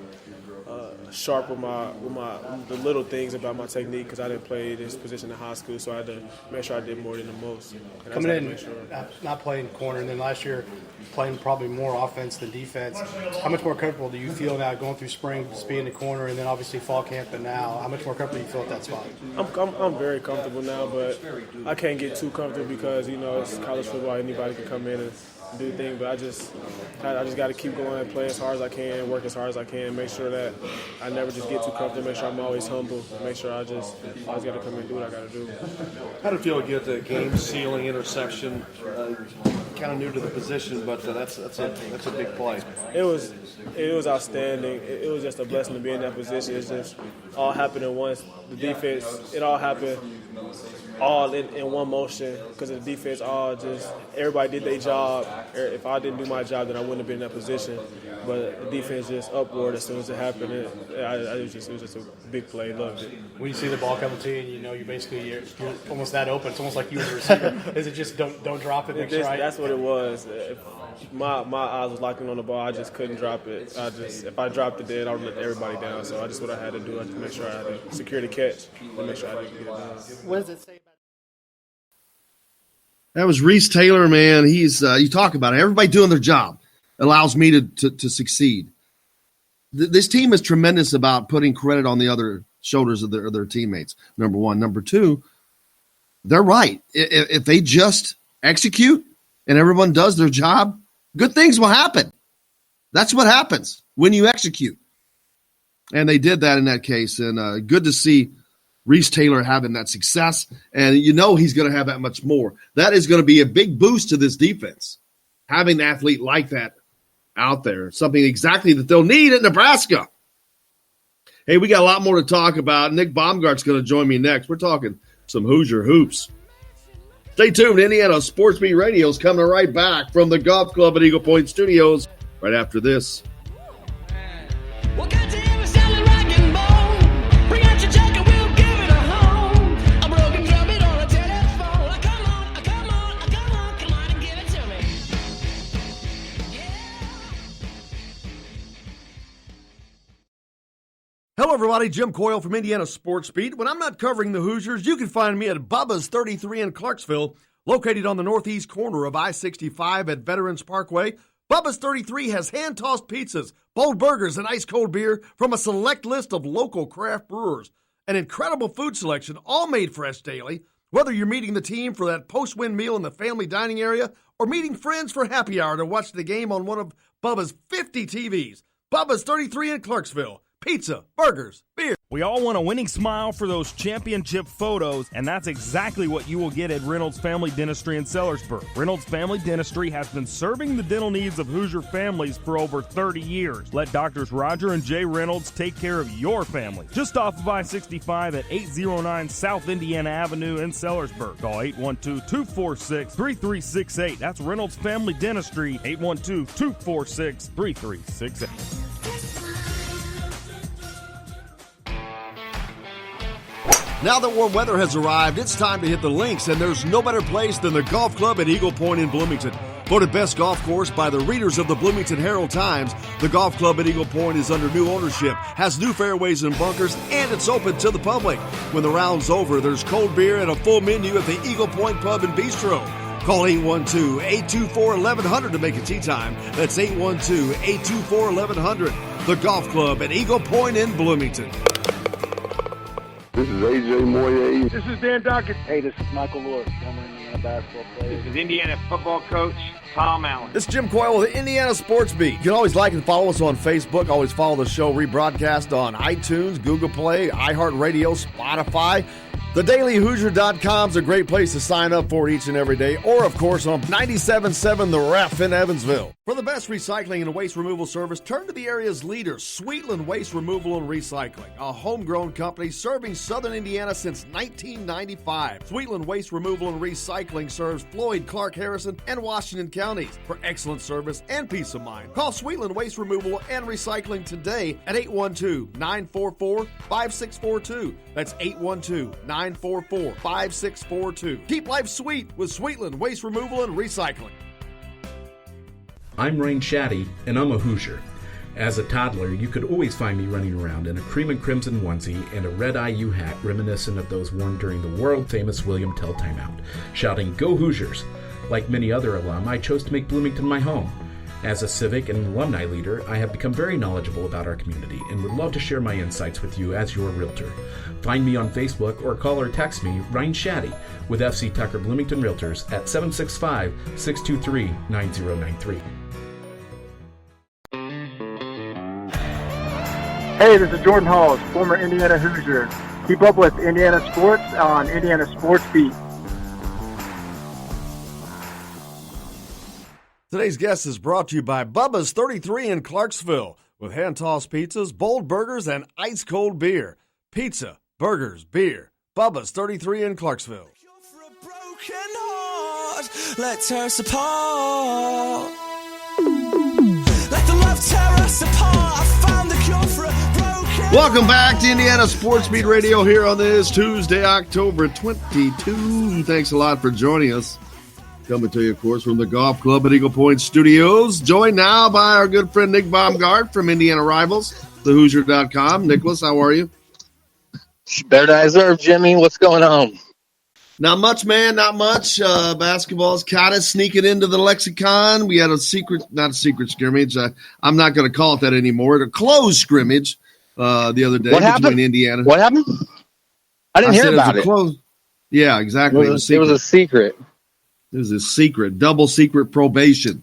sharp with the little things about my technique because I didn't play this position in high school, so I had to make sure I did more than the most. Coming in, not playing corner, and then last year playing probably more offense than defense. How much more comfortable do you feel now going through spring, just being the corner, and then obviously fall camp and now? How much more comfortable do you feel at that spot? I'm very comfortable now, but I can't get too comfortable because, it's college football. Anybody can come in and do things, but I just got to keep going and play as hard as I can, work as hard as I can, make sure that I never just get too comfortable, make sure I'm always humble, make sure I just always got to come in and do what I got to do. How did it feel to get the game-sealing interception? Kind of new to the position, but that's a big play. It was outstanding. It was just a blessing to be in that position. It's just all happened at once. The defense, it all happened all in one motion because of the defense. Everybody did their job. If I didn't do my job, then I wouldn't have been in that position. But the defense just upward as soon as it happened. It was just a big play. Loved it. When you see the ball coming to you, and you're almost that open. It's almost like you as a receiver. Is it just don't drop it? That's what it was. My eyes was locking on the ball. I just couldn't drop it. If I dropped it, then I would let everybody down. So what I had to do. I just make sure I had to secure the catch and make sure I didn't get it down. What does it say about? That was Reese Taylor, man. He's you talk about it. Everybody doing their job allows me to succeed. This team is tremendous about putting credit on the other shoulders of their teammates, number one. Number two, they're right. If they just execute and everyone does their job, good things will happen. That's what happens when you execute. And they did that in that case. And good to see Reese Taylor having that success. And he's going to have that much more. That is going to be a big boost to this defense, having an athlete like that out there, something exactly that they'll need at Nebraska. Hey, we got a lot more to talk about. Nick Baumgart's going to join me next. We're talking some Hoosier hoops. Stay tuned. Indiana Sports Beat Radio is coming right back from the Golf Club at Eagle Point Studios right after this. Hello, everybody. Jim Coyle from Indiana Sports Beat. When I'm not covering the Hoosiers, you can find me at Bubba's 33 in Clarksville, located on the northeast corner of I-65 at Veterans Parkway. Bubba's 33 has hand-tossed pizzas, bold burgers, and ice-cold beer from a select list of local craft brewers. An incredible food selection, all made fresh daily. Whether you're meeting the team for that post-win meal in the family dining area or meeting friends for happy hour to watch the game on one of Bubba's 50 TVs. Bubba's 33 in Clarksville. Pizza, burgers, beer. We all want a winning smile for those championship photos, and that's exactly what you will get at Reynolds Family Dentistry in Sellersburg. Reynolds Family Dentistry has been serving the dental needs of Hoosier families for over 30 years. Let Doctors Roger and Jay Reynolds take care of your family. Just off of I-65 at 809 South Indiana Avenue in Sellersburg. Call 812-246-3368. That's Reynolds Family Dentistry, 812-246-3368. Now that warm weather has arrived, it's time to hit the links, and there's no better place than the Golf Club at Eagle Point in Bloomington. Voted best golf course by the readers of the Bloomington Herald-Times, the golf club at Eagle Point is under new ownership, has new fairways and bunkers, and it's open to the public. When the round's over, there's cold beer and a full menu at the Eagle Point Pub and Bistro. Call 812-824-1100 to make it tee time. That's 812-824-1100. The golf club at Eagle Point in Bloomington. This is AJ Moye. This is Dan Dockett. Hey, this is Michael Lord, former Indiana basketball player. This is Indiana football coach Tom Allen. This is Jim Coyle with the Indiana Sports Beat. You can always like and follow us on Facebook. Always follow the show rebroadcast on iTunes, Google Play, iHeartRadio, Spotify. TheDailyHoosier.com is a great place to sign up for each and every day, or, of course, on 97.7 The Ref in Evansville. For the best recycling and waste removal service, turn to the area's leader, Sweetland Waste Removal and Recycling, a homegrown company serving southern Indiana since 1995. Sweetland Waste Removal and Recycling serves Floyd, Clark, Harrison, and Washington counties. For excellent service and peace of mind, call Sweetland Waste Removal and Recycling today at 812-944-5642. That's 812-944-5642. Keep life sweet with Sweetland Waste Removal and Recycling. I'm Rain Shaddy, and I'm a Hoosier. As a toddler, you could always find me running around in a cream and crimson onesie and a red IU hat reminiscent of those worn during the world-famous William Tell timeout, shouting, "Go Hoosiers!" Like many other alum, I chose to make Bloomington my home. As a civic and alumni leader, I have become very knowledgeable about our community and would love to share my insights with you as your realtor. Find me on Facebook or call or text me, Ryan Shaddy, with FC Tucker Bloomington Realtors at 765-623-9093. Hey, this is Jordan Halls, former Indiana Hoosier. Keep up with Indiana sports on Indiana Sports Beat. Today's guest is brought to you by Bubba's 33 in Clarksville, with hand-tossed pizzas, bold burgers, and ice-cold beer. Pizza, burgers, beer. Bubba's 33 in Clarksville. Let's tear us apart. Let the love tear us apart. I found the cure for a broken. Welcome back to Indiana Sports Beat Radio here on this Tuesday, October 22. Thanks a lot for joining us. Coming to you, of course, from the golf club at Eagle Point Studios. Joined now by our good friend Nick Baumgart from Indiana Rivals, thehoosier.com. Nicholas, how are you? Better than I deserve, Jimmy. What's going on? Not much, man. Not much. Basketball's kind of sneaking into the lexicon. We had not a secret scrimmage. I'm not going to call it that anymore. A closed scrimmage the other day between Indiana. What happened? I didn't hear about it. Yeah, exactly. It was a secret. It was a secret, double secret probation.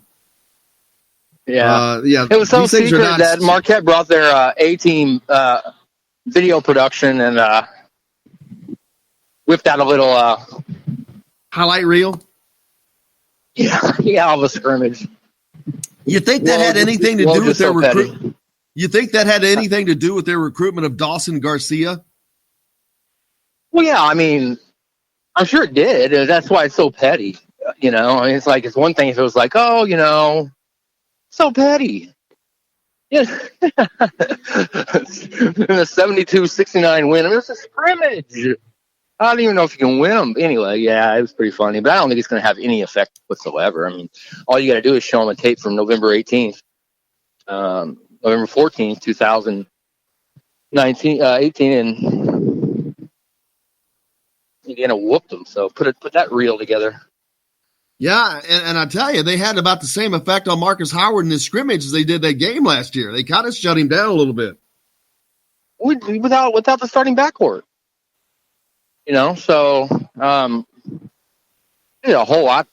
Yeah. Yeah. It was so secret that Marquette brought their A-team video production and whipped out a little highlight reel. Yeah, of a scrimmage. You think that had anything to do with their recruitment? You think that had anything to do with their recruitment of Dawson Garcia? Well, yeah. I mean, I'm sure it did. That's why it's so petty. You know, I mean, it's one thing if it was like, oh, so petty. Yeah. A 72-69 win. I mean, it's a scrimmage. I don't even know if you can win them. Anyway, yeah, it was pretty funny. But I don't think it's going to have any effect whatsoever. I mean, all you got to do is show them a tape from November 18th, November 14th, 2018, and Indiana whooped them. So put that reel together. Yeah, and I tell you, they had about the same effect on Marcus Howard in this scrimmage as they did that game last year. They kind of shut him down a little bit. Without the starting backcourt. So a whole lot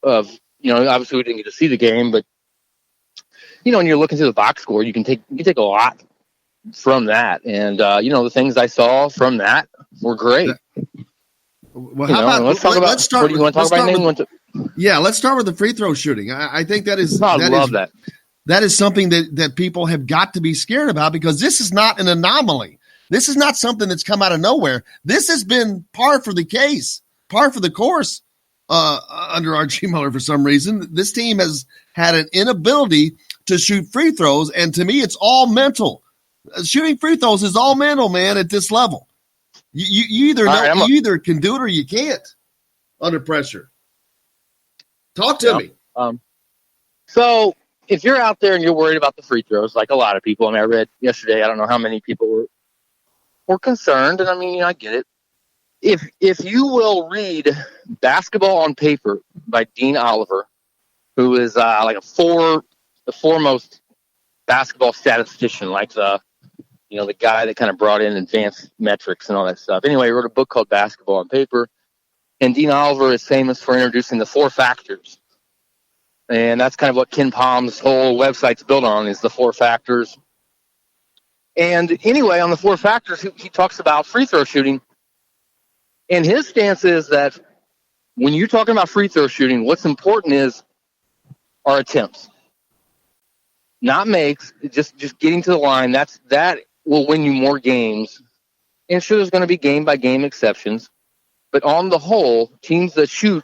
of obviously we didn't get to see the game, but when you're looking through the box score, you can take a lot from that, and the things I saw from that were great. Well, how about let's talk about. Let's start. What do you want to talk about? Yeah, let's start with the free throw shooting. I think that is. I love that. That is something that people have got to be scared about, because this is not an anomaly. This is not something that's come out of nowhere. This has been par for the course under Archie Miller for some reason. This team has had an inability to shoot free throws, and to me, it's all mental. Shooting free throws is all mental, man, at this level. You either can do it or you can't under pressure. Talk to me. So if you're out there and you're worried about the free throws, like a lot of people, I read yesterday, I don't know how many people were concerned, and I get it. If you will read Basketball on Paper by Dean Oliver, who is the foremost basketball statistician, like the guy that kind of brought in advanced metrics and all that stuff. Anyway, he wrote a book called Basketball on Paper, and Dean Oliver is famous for introducing the 4 factors. And that's kind of what Ken Palm's whole website's built on, is the 4 factors. And anyway, on the 4 factors, he talks about free throw shooting. And his stance is that when you're talking about free throw shooting, what's important are attempts. Not makes, just getting to the line. That will win you more games. And sure, there's going to be game-by-game exceptions. But on the whole, teams that shoot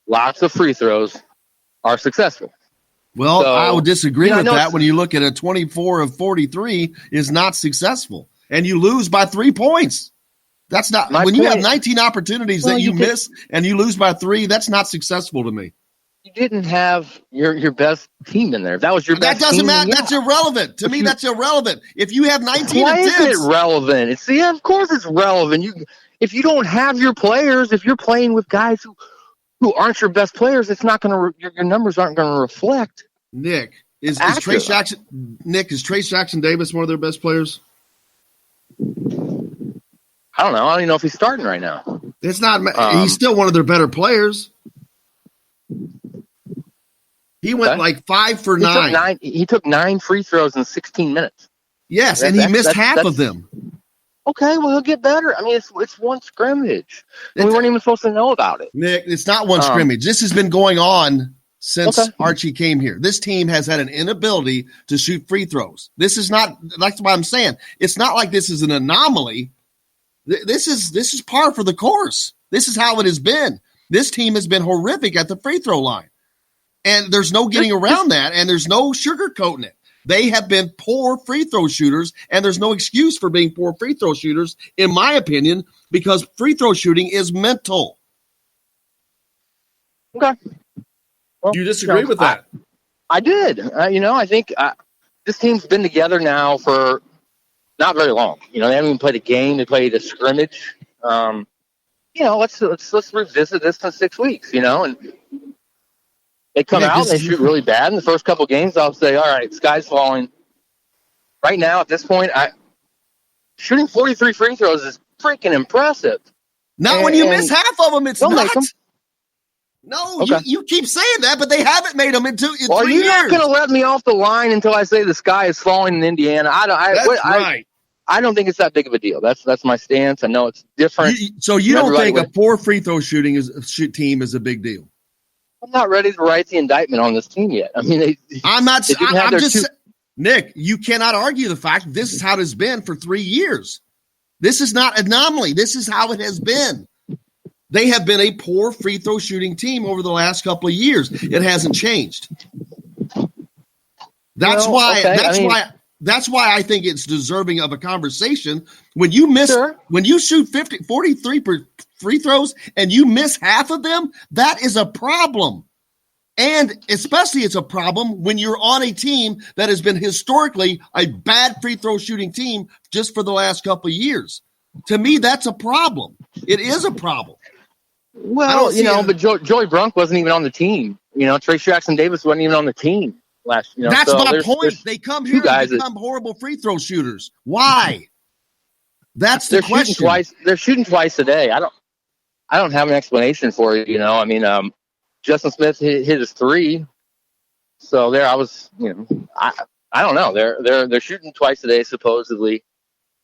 lots of free throws are successful. Well, So, I would disagree with know that when you look at a 24 of 43 is not successful, and you lose by 3 points. That's not when you have 19 opportunities that you miss and you lose by 3. That's not successful to me. You didn't have your best team in there. If that was your best That doesn't team, matter. yeah. That's irrelevant. To me, that's irrelevant. If you have 19 Why is attempts, it relevant? Of course it's relevant. If you don't have your players, if you're playing with guys who aren't your best players, it's not going to your numbers aren't going to reflect. Nick, is Trace Jackson Davis one of their best players? I don't know. I don't even know if he's starting right now. It's not. He's still one of their better players. He went like 5 for 9. He took 9 free throws in 16 minutes. Yes, and he missed half of them. Okay, well, he'll get better. It's one scrimmage. We weren't even supposed to know about it. Nick, it's not one scrimmage. This has been going on since Archie came here. This team has had an inability to shoot free throws. This is not. That's what I'm saying. It's not like this is an anomaly. This is par for the course. This is how it has been. This team has been horrific at the free throw line. And there's no getting around that, and there's no sugarcoating it. They have been poor free throw shooters, and there's no excuse for being poor free throw shooters, in my opinion, because free throw shooting is mental. Okay. Well, Do you disagree with that? I did. I think this team's been together now for not very long. They haven't even played a game. They played a scrimmage. Let's revisit this in 6 weeks, and they come out and they shoot really bad in the first couple games. I'll say, all right, sky's falling. Right now, at this point, shooting 43 free throws is freaking impressive. Not when you miss half of them, it's not. Make them. No, okay. you keep saying that, but they haven't made them in 3 years. Well, you're not going to let me off the line until I say the sky is falling in Indiana. Right. I don't think it's that big of a deal. That's my stance. I know it's different. So you don't think a poor free throw shooting team is a big deal? I'm not ready to write the indictment on this team yet. I'm just Nick, you cannot argue the fact this is how it has been for 3 years. This is not an anomaly. This is how it has been. They have been a poor free throw shooting team over the last couple of years. It hasn't changed. That's why I think it's deserving of a conversation. When you when you shoot 43 free throws and you miss half of them, that is a problem. And especially it's a problem when you're on a team that has been historically a bad free throw shooting team just for the last couple of years. To me, that's a problem. It is a problem. Well, but Joey Brunk wasn't even on the team. Trace Jackson Davis wasn't even on the team last year. That's my point. They come here and become horrible free throw shooters. Why? That's the question. They're shooting twice a day. I don't have an explanation for it. Justin Smith hit his 3. So there I was, I don't know. They're shooting twice a day, supposedly.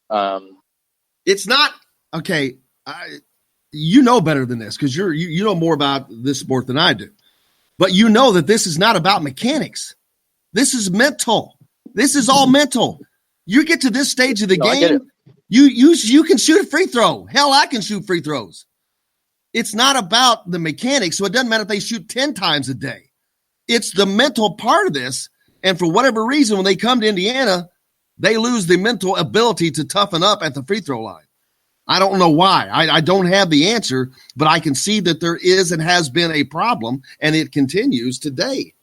It's not okay. You know better than this because you know more about this sport than I do. But you know that this is not about mechanics. This is mental. This is all mental. You get to this stage of the game, you can shoot a free throw. Hell, I can shoot free throws. It's not about the mechanics, so it doesn't matter if they shoot 10 times a day. It's the mental part of this, and for whatever reason, when they come to Indiana, they lose the mental ability to toughen up at the free throw line. I don't know why. I don't have the answer, but I can see that there is and has been a problem, and it continues today.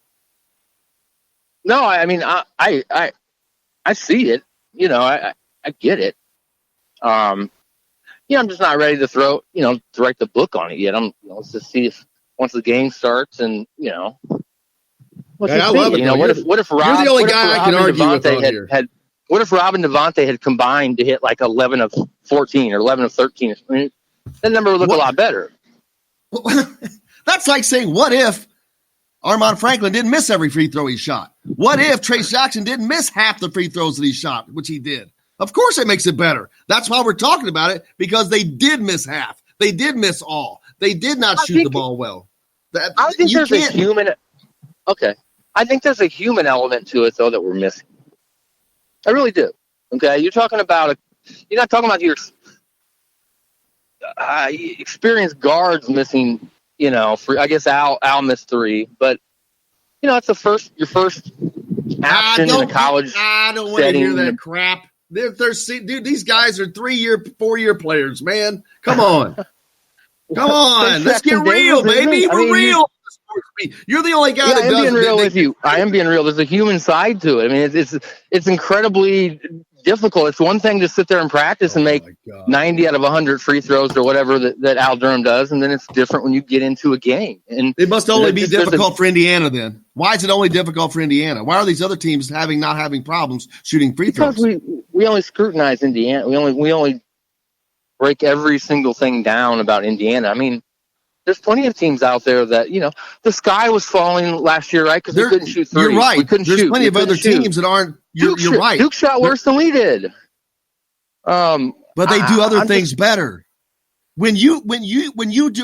No, I mean, I see it. You know, I get it. I'm just not ready to to write the book on it yet. Let's just see if once the game starts and, let's Hey, just I see. love it. What if Rob, you're the only what if guy I Rob can and argue with Devontae on here. what if Rob and Devontae had combined to hit like 11 of 14 or 11 of 13? I mean, that number would look a lot better. That's like saying, what if Armand Franklin didn't miss every free throw he shot? What if Trace Jackson didn't miss half the free throws that he shot, which he did? Of course it makes it better. That's why we're talking about it, because they did miss half. They did miss all. They did not shoot the ball well. I think there's a human – okay. I think there's a human element to it, though, that we're missing. I really do. Okay? You're not talking about your experienced guards missing, I guess Al missed 3, but it's your first action in a college I don't want to hear that crap. Dude, these guys are 3-year, 4-year players, man. Come on. Come on. Let's get real, baby. We're real. You're the only guy that does. I am being real with you. I am being real. There's a human side to it. I mean, it's incredibly difficult. It's one thing to sit there and practice and make 90 out of 100 free throws or whatever that Al Durham does, and then it's different when you get into a game. And it must only be difficult for Indiana then. Why is it only difficult for Indiana? Why are these other teams not having problems shooting free throws? Because we only scrutinize Indiana. We only break every single thing down about Indiana. I mean, there's plenty of teams out there that, the sky was falling last year, right? Because we couldn't shoot threes. You're right. We couldn't there's shoot. Plenty of other teams that aren't. You're right. Duke shot worse than we did. But they do other things better. When you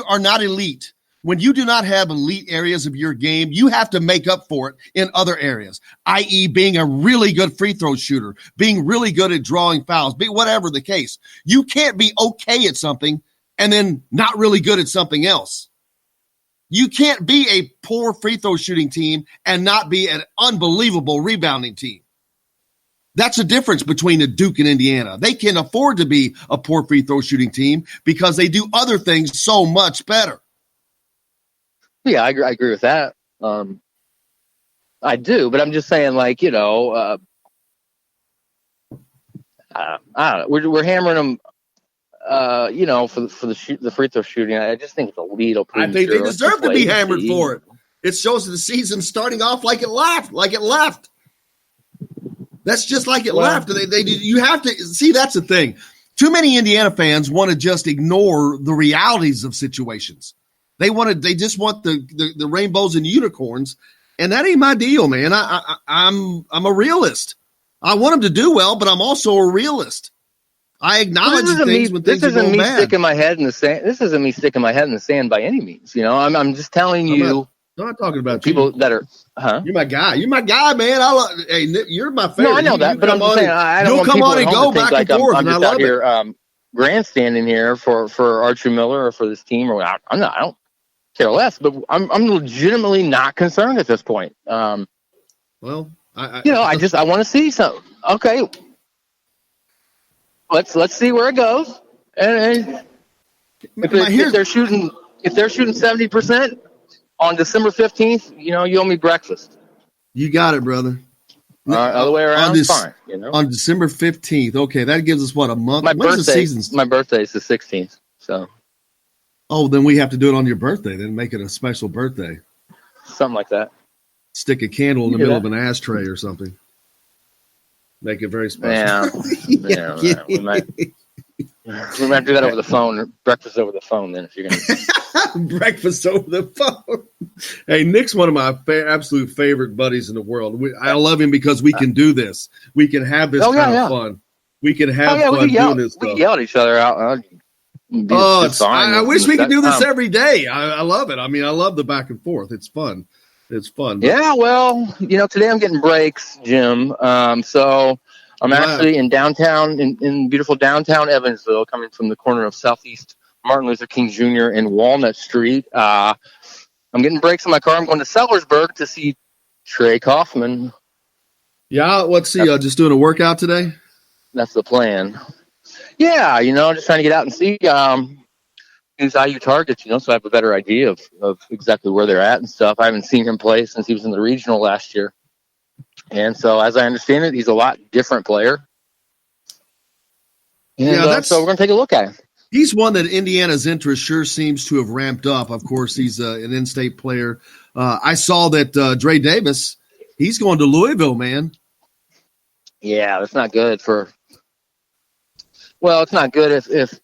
are not elite, when you do not have elite areas of your game, you have to make up for it in other areas, i.e. being a really good free throw shooter, being really good at drawing fouls, whatever the case. You can't be okay at something and then not really good at something else. You can't be a poor free throw shooting team and not be an unbelievable rebounding team. That's the difference between a Duke and Indiana. They can afford to be a poor free throw shooting team because they do other things so much better. Yeah, I agree with that. I do, but I'm just saying, I don't know. We're hammering them. For the free throw shooting, I just think it's a little premature. I think they deserve to be hammered for it. It shows that the season starting off like it left. That's just like it left. You have to see. That's the thing. Too many Indiana fans want to just ignore the realities of situations. They just want the rainbows and unicorns, and that ain't my deal, man. I'm a realist. I want them to do well, but I'm also a realist. I acknowledge things when things are going bad. Sticking my head in the sand. This isn't me sticking my head in the sand by any means. I'm just telling you. I'm not talking about people that are. You're my guy. You're my guy, man. Hey, you're my favorite. No, I know that, but I'm just saying I don't want come people on and go back and forth. I'm just out here grandstanding here for Archie Miller or for this team, or I don't care less. But I'm legitimately not concerned at this point. I want to see something. Okay. Let's see where it goes. And if they're shooting 70% on December 15th, you owe me breakfast. You got it, brother. Other way around, fine. On December 15th. Okay, that gives us what, a month? My birthday is the 16th. So. Oh, then we have to do it on your birthday. Then make it a special birthday. Something like that. Stick a candle in the middle of an ashtray or something. Make it very special. Yeah. We might do that over the phone, or breakfast over the phone. Then, if you're gonna breakfast over the phone. Hey, Nick's one of my absolute favorite buddies in the world. I love him because we can do this. We can have this kind of fun. We can have fun doing this stuff. We yell at each other out. I wish we could do this every day. I love it. I mean, I love the back and forth. It's fun. It's fun. Yeah, well, today I'm getting breaks, Jim. So I'm actually in downtown, in beautiful downtown Evansville, coming from the corner of Southeast Martin Luther King Jr. and Walnut Street. I'm getting breaks in my car. I'm going to Sellersburg to see Trey Kaufman. Yeah, what's he just doing a workout today? That's the plan. Yeah, just trying to get out and see these IU targets, so I have a better idea of exactly where they're at and stuff. I haven't seen him play since he was in the regional last year. And so, as I understand it, he's a lot different player. And so we're going to take a look at him. He's one that Indiana's interest sure seems to have ramped up. Of course, he's an in-state player. I saw that Dre Davis, he's going to Louisville, man. Yeah, that's not good it's not good if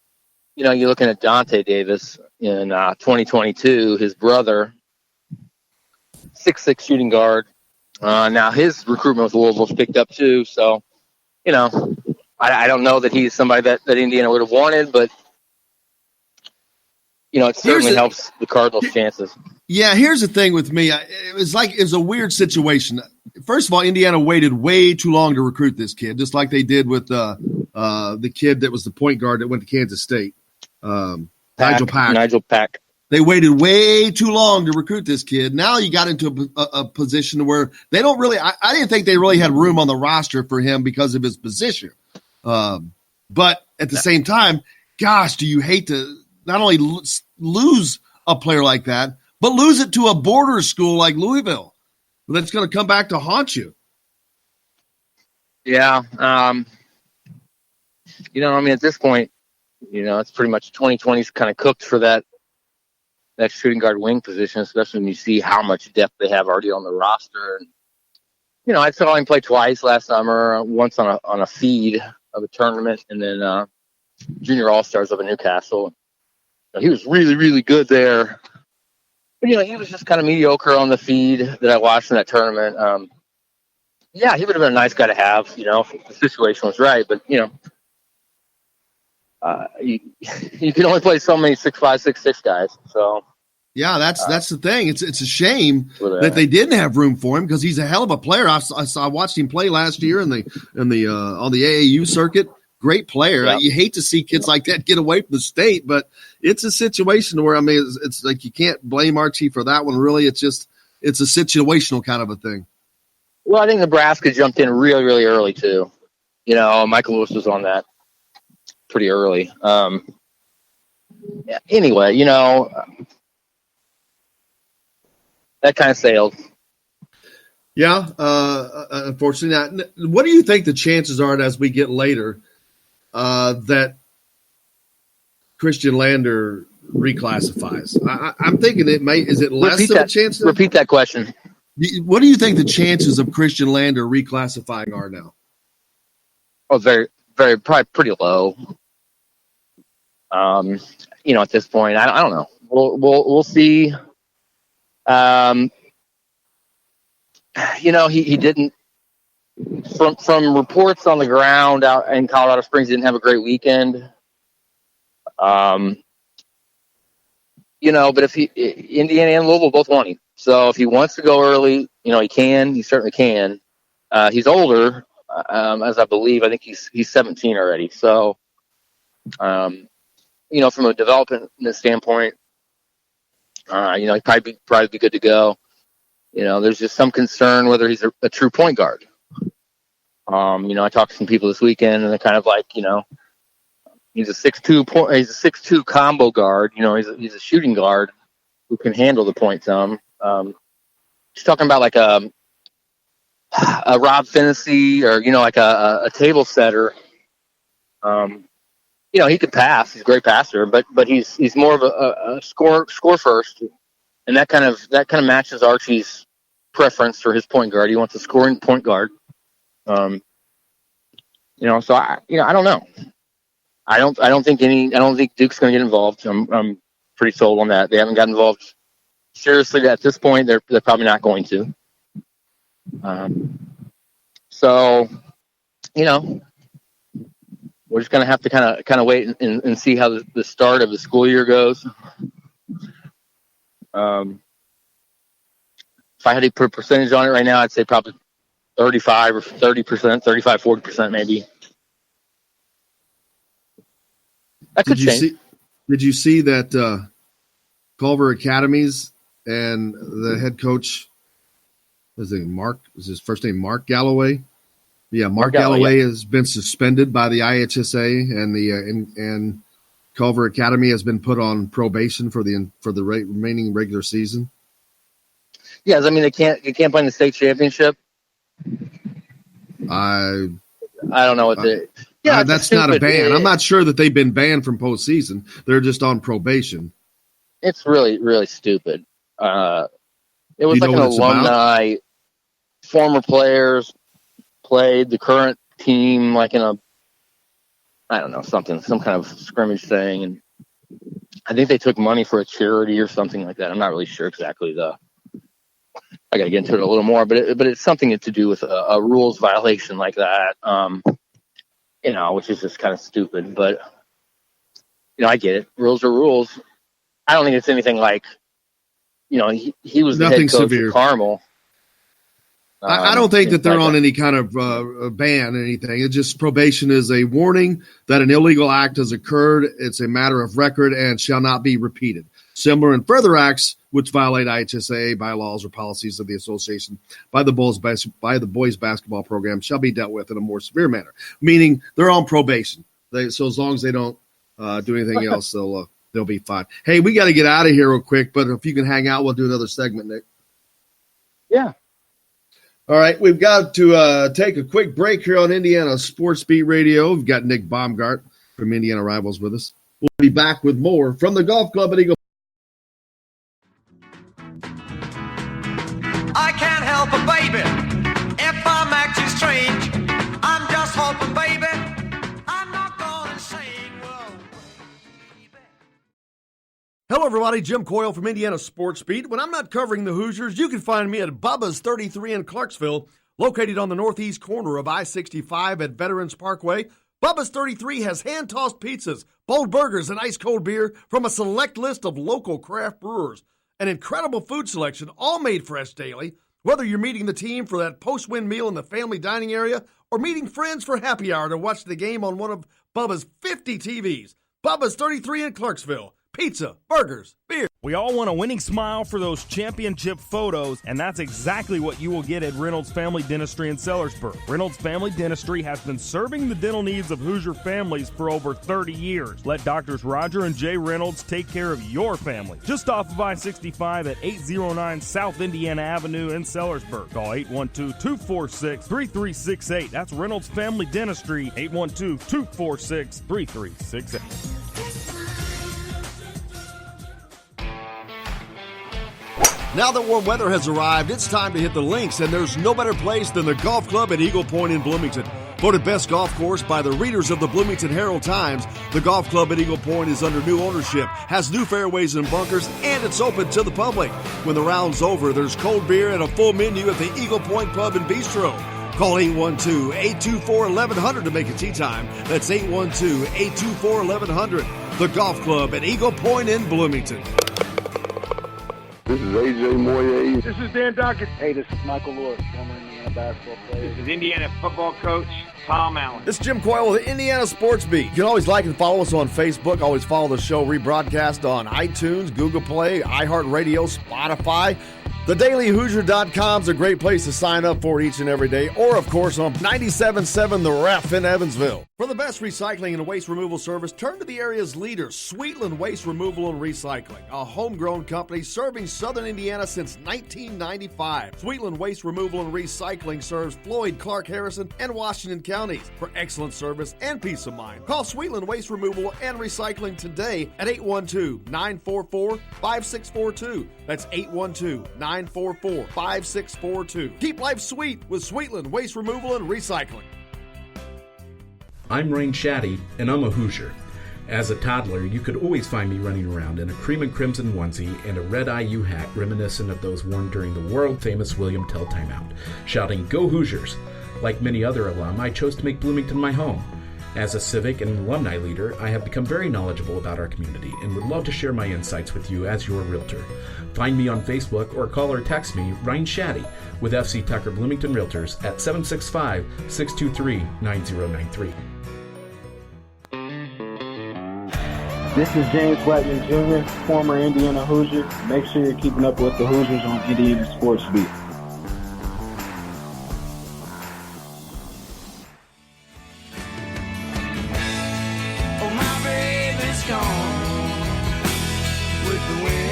you're looking at Dante Davis in 2022, his brother, 6'6" shooting guard. Now his recruitment with Louisville's picked up too. So, I don't know that he's somebody that Indiana would have wanted, but it certainly helps the Cardinals' chances. Yeah, here's the thing with me. It was a weird situation. First of all, Indiana waited way too long to recruit this kid, just like they did with the kid that was the point guard that went to Kansas State, Nigel Pack. They waited way too long to recruit this kid. Now you got into a position where they don't really – I didn't think they really had room on the roster for him because of his position. But at the same time, gosh, do you hate to not only lose a player like that, but lose it to a border school like Louisville that's going to come back to haunt you. Yeah. At this point, it's pretty much 2020's kind of cooked for that shooting guard wing position, especially when you see how much depth they have already on the roster. And, I saw him play twice last summer, once on a feed of a tournament, and then Junior All-Stars up in Newcastle. He was really, really good there. But, he was just kind of mediocre on the feed that I watched in that tournament. He would have been a nice guy to have, if the situation was right. But, you can only play so many 6'5", 6'6" guys. So, yeah, that's the thing. It's a shame that they didn't have room for him because he's a hell of a player. I watched him play last year on the AAU circuit. Great player. Yeah. You hate to see kids like that get away from the state, but it's a situation where it's like you can't blame Archie for that one. Really, it's a situational kind of a thing. Well, I think Nebraska jumped in really, really early too. Michael Lewis was on that pretty early. Anyway, that kind of sailed. Yeah, unfortunately. Now, what do you think the chances are as we get later that Christian Lander reclassifies? I'm thinking it may. Is it less of a chance? Repeat that question. What do you think the chances of Christian Lander reclassifying are now? Oh, very, very, probably pretty low. At this point, I don't know. We'll see. He didn't. From reports on the ground out in Colorado Springs, he didn't have a great weekend. But if Indiana and Louisville both want him, so if he wants to go early, he can. He certainly can. He's older, as I believe. I think he's 17 already. So, from a development standpoint, he'd probably be good to go. There's just some concern whether he's a true point guard. I talked to some people this weekend, and they're kind of like, he's a 6'2" combo guard. He's a shooting guard who can handle the point some. He's talking about like a Rob Finney or like a table setter. He could pass. He's a great passer, but he's more of a score first, and that kind of matches Archie's preference for his point guard. He wants a scoring point guard. So I don't know. I don't think Duke's going to get involved. I'm pretty sold on that. They haven't gotten involved seriously at this point. They're probably not going to. So, we're just going to have to kind of wait and see how the start of the school year goes. If I had to put a percentage on it right now, I'd say probably 35 or 30%, 35, 40% maybe. That could change. Did you see that Culver Academies and the head coach, is his first name Mark Galloway? Yeah, Mark Galloway has been suspended by the IHSA, and and Culver Academy has been put on probation for the remaining regular season. Yes, I mean they can't play in the state championship. I don't know what the. Yeah, that's not a ban. I'm not sure that they've been banned from postseason. They're just on probation. It's really, really stupid. It was like an alumni, former players played the current team like in some kind of scrimmage thing, and I think they took money for a charity or something like that. I'm not really sure exactly I got to get into it a little more, but it's something to do with a rules violation like that, which is just kind of stupid. But I get it. Rules are rules. I don't think it's anything like, he was the nothing head coach severe. at Carmel. I don't think that they're on any kind of ban or anything. It's just probation is a warning that an illegal act has occurred. It's a matter of record and shall not be repeated. Similar and further acts which violate IHSA bylaws or policies of the association by the boys basketball program shall be dealt with in a more severe manner. Meaning they're on probation. So as long as they don't do anything else, they'll be fine. Hey, we got to get out of here real quick, but if you can hang out, we'll do another segment, Nick. Yeah. All right, we've got to take a quick break here on Indiana Sports Beat Radio. We've got Nick Baumgart from Indiana Rivals with us. We'll be back with more from the Golf Club at Eagle. I can't help it, baby, if I'm acting strange. I'm just hoping, baby, I'm not going insane. Hello, everybody. Jim Coyle from Indiana Sports Beat. When I'm not covering the Hoosiers, you can find me at Bubba's 33 in Clarksville, located on the northeast corner of I-65 at Veterans Parkway. Bubba's 33 has hand-tossed pizzas, bold burgers, and ice-cold beer from a select list of local craft brewers. An incredible food selection, all made fresh daily. Whether you're meeting the team for that post-win meal in the family dining area or meeting friends for happy hour to watch the game on one of Bubba's 50 TVs. Bubba's 33 in Clarksville. Pizza, burgers, beer. We all want a winning smile for those championship photos, and that's exactly what you will get at Reynolds Family Dentistry in Sellersburg. Reynolds Family Dentistry has been serving the dental needs of Hoosier families for over 30 years. Let Doctors Roger and Jay Reynolds take care of your family. Just off of I-65 at 809 South Indiana Avenue in Sellersburg. Call 812-246-3368. That's Reynolds Family Dentistry, 812-246-3368. Now that warm weather has arrived, it's time to hit the links, and there's no better place than the Golf Club at Eagle Point in Bloomington. Voted best golf course by the readers of the Bloomington Herald-Times, the Golf Club at Eagle Point is under new ownership, has new fairways and bunkers, and it's open to the public. When the round's over, there's cold beer and a full menu at the Eagle Point Pub and Bistro. Call 812-824-1100 to make a tee time. That's 812-824-1100. The Golf Club at Eagle Point in Bloomington. This is AJ Moye. This is Dan Dockett. Hey, this is Michael Lord, former Indiana basketball player. This is Indiana football coach Tom Allen. This is Jim Coyle with the Indiana Sports Beat. You can always like and follow us on Facebook. Always follow the show rebroadcast on iTunes, Google Play, iHeartRadio, Spotify. TheDailyHoosier.com is a great place to sign up for each and every day, or, of course, on 97.7 The Ref in Evansville. For the best recycling and waste removal service, turn to the area's leader, Sweetland Waste Removal and Recycling, a homegrown company serving southern Indiana since 1995. Sweetland Waste Removal and Recycling serves Floyd, Clark, Harrison, and Washington counties. For excellent service and peace of mind, call Sweetland Waste Removal and Recycling today at 812-944-5642. That's 812-944-5642. Keep life sweet with Sweetland Waste Removal and Recycling. I'm Rain Shaddy, and I'm a Hoosier. As a toddler, you could always find me running around in a cream and crimson onesie and a red IU hat reminiscent of those worn during the world-famous William Tell timeout, shouting, "Go Hoosiers!" Like many other alum, I chose to make Bloomington my home. As a civic and alumni leader, I have become very knowledgeable about our community and would love to share my insights with you as your realtor. Find me on Facebook or call or text me, Ryan Shaddy, with FC Tucker Bloomington Realtors at 765-623-9093. This is James Blackman Jr., former Indiana Hoosier. Make sure you're keeping up with the Hoosiers on Indiana Sports Beat. Oh, my baby's gone with the wind.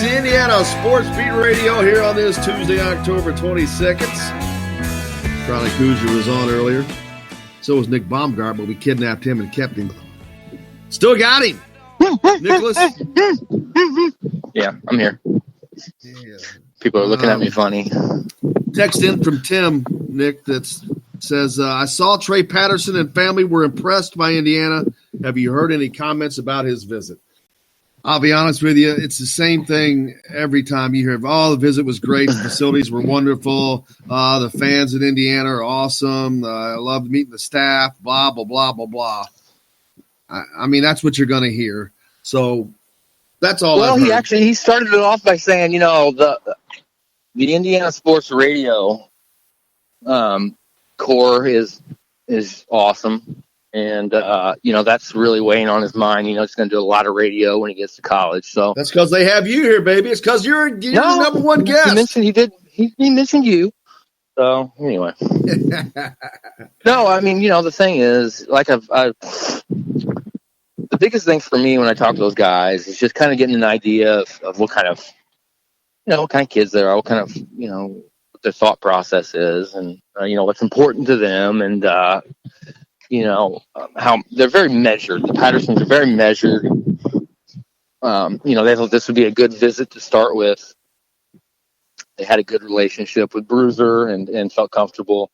to Indiana Sports Beat Radio here on this Tuesday, October 22nd. Charlie Hoosier was on earlier. So was Nick Baumgart, but we kidnapped him and kept him. Still got him. Nicholas? Yeah, I'm here. Yeah. People are looking at me funny. Text in from Tim, Nick, that says, I saw Trey Patterson and family were impressed by Indiana. Have you heard any comments about his visit? I'll be honest with you, it's the same thing every time you hear, the visit was great, the facilities were wonderful, the fans in Indiana are awesome, I loved meeting the staff, blah, blah, blah, blah, blah. I mean, that's what you're going to hear. So that's all I've heard. He started it off by saying, the Indiana Sports Radio core is awesome. And, that's really weighing on his mind. He's going to do a lot of radio when he gets to college. So that's because they have you here, baby. It's because you're the number one guest. He mentioned you. So anyway, no, I mean, the thing is, like the biggest thing for me when I talk to those guys is just kind of getting an idea of what kind of, what kind of kids they are, what kind of, what their thought process is, and what's important to them, and how they're very measured. The Pattersons are very measured. They thought this would be a good visit to start with. They had a good relationship with Bruiser and felt comfortable,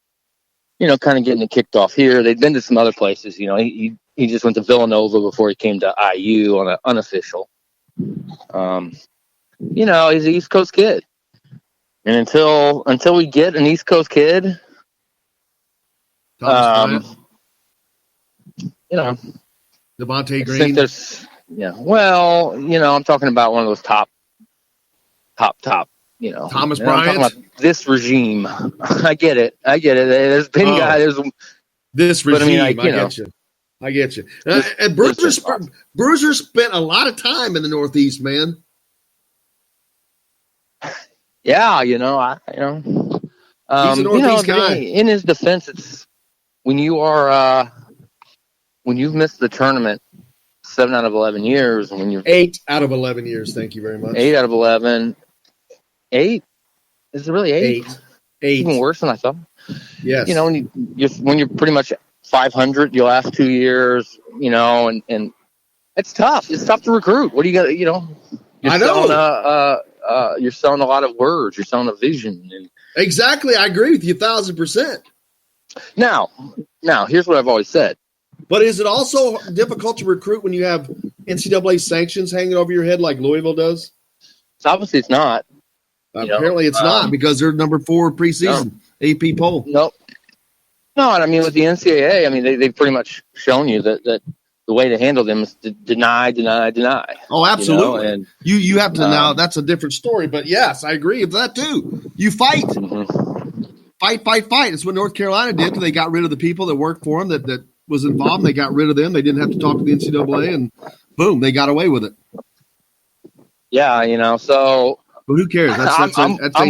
kind of getting it kicked off here. They'd been to some other places. He just went to Villanova before he came to IU on an unofficial. He's an East Coast kid. And until we get an East Coast kid, Devontae Green. I'm talking about one of those top. Thomas Bryant. I'm talking about this regime. I get it. There's been guys. There's this regime. I get you. And Bruiser spent a lot of time in the Northeast, man. Yeah, he's a Northeast guy. In his defense, it's when you've missed the tournament 7 out of 11 years, and when you're 8 out of 11 years. Thank you very much. 8 out of 11. 8? Is it really 8? 8. Even worse than I thought. Yes. When you're pretty much 500 your last 2 years, and it's tough. It's tough to recruit. What do you got? You're selling a lot of words. You're selling a vision. Exactly. I agree with you 1,000%. Now, here's what I've always said. But is it also difficult to recruit when you have NCAA sanctions hanging over your head like Louisville does? Obviously, it's not. Apparently, it's not because they're number 4 preseason AP poll. Nope. No, and I mean with the NCAA, I mean they've pretty much shown you that the way to handle them is to deny. Oh, absolutely. And you have to now. That's a different story, but yes, I agree with that too. You fight, fight. It's what North Carolina did. They got rid of the people that worked for them that was involved. They got rid of them. They didn't have to talk to the NCAA, and boom, they got away with it. Yeah, so. But who cares? I'm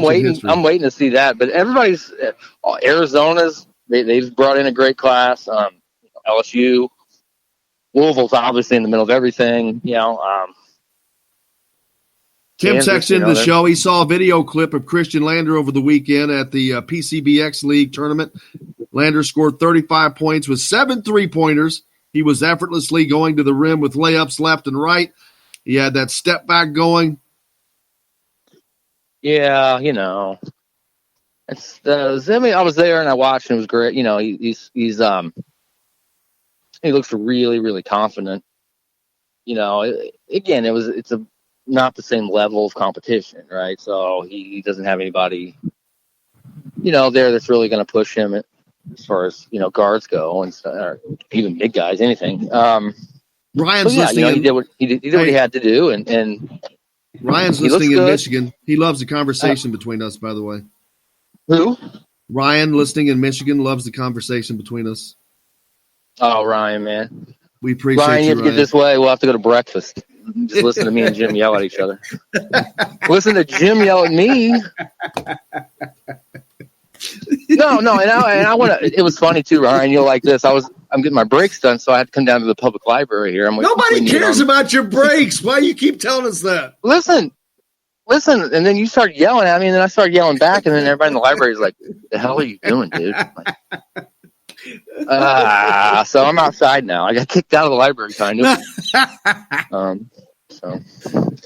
waiting. History. I'm waiting to see that. But everybody's Arizona's. They've brought in a great class. LSU, Louisville's obviously in the middle of everything. Tim texted in the show. He saw a video clip of Christian Lander over the weekend at the PCBX League tournament. Lander scored 35 points with 7 3-pointers. He was effortlessly going to the rim with layups left and right. He had that step back going. Yeah, it's. I was there and I watched, and it was great. He looks really, really confident. Again, it's not the same level of competition, right? So he doesn't have anybody, there that's really going to push him as far as guards go, and or even big guys, anything. Ryan's listening. He did what he had to do, and Ryan's listening in Michigan. He loves the conversation between us, by the way. Who? Ryan, listening in Michigan, loves the conversation between us. Oh, Ryan, man. We appreciate Ryan, you, have to get this way. We'll have to go to breakfast. Just listen to me and Jim yell at each other. Listen to Jim yell at me. No, and I want to. It was funny too, Ryan. You'll like this. I'm getting my breaks done, so I had to come down to the public library here. Nobody cares about your breaks. Why do you keep telling us that? Listen, listen, and then you start yelling at me, and then I start yelling back, and then everybody in the library is like, the hell are you doing, dude? So I'm outside now. I got kicked out of the library, kind of. So.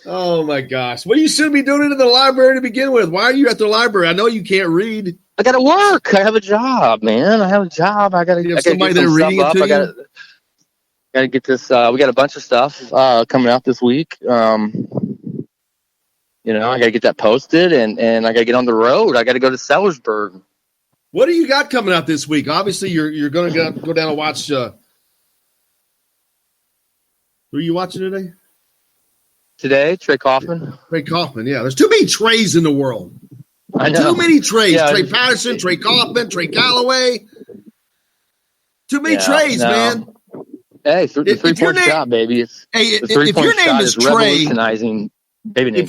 Oh, my gosh. Well, you shouldn't be doing it in the library to begin with. Why are you at the library? I know you can't read. I got to work. I have a job, man. I have a job. I got to get somebody there reading it to you? Got to get this. We got a bunch of stuff coming out this week. You know, I got to get that posted, and I got to get on the road. I got to go to Sellersburg. What do you got coming out this week? Obviously, you're going to go down and watch. Who are you watching today? Today, Trey Kaufman. Trey Kaufman, yeah. There's too many Treys in the world. I know. Too many Treys. Yeah, Trey Patterson, Trey Kaufman, Trey Callaway. Too many Treys, man. Hey, the three-point shot, baby. If your name is Trey, revolutionizing baby name.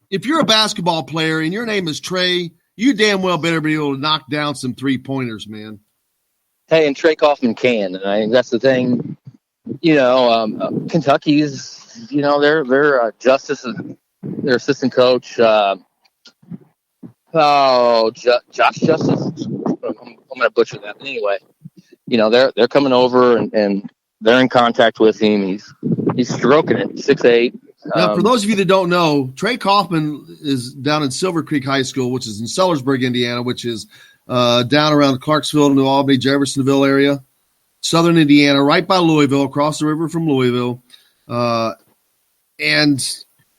If you're a basketball player and your name is Trey, you damn well better be able to knock down some three-pointers, man. Hey, and Trey Kaufman can, and I think that's the thing. You know, Kentucky's. You know, their Justice, their assistant coach. Josh Justice. I'm going to butcher that. But anyway, you know, they're coming over and they're in contact with him. He's stroking it. 6'8". Now, for those of you that don't know, Trey Kaufman is down in Silver Creek High School, which is in Sellersburg, Indiana, which is down around Clarksville, New Albany, Jeffersonville area, southern Indiana, right by Louisville, across the river from Louisville. And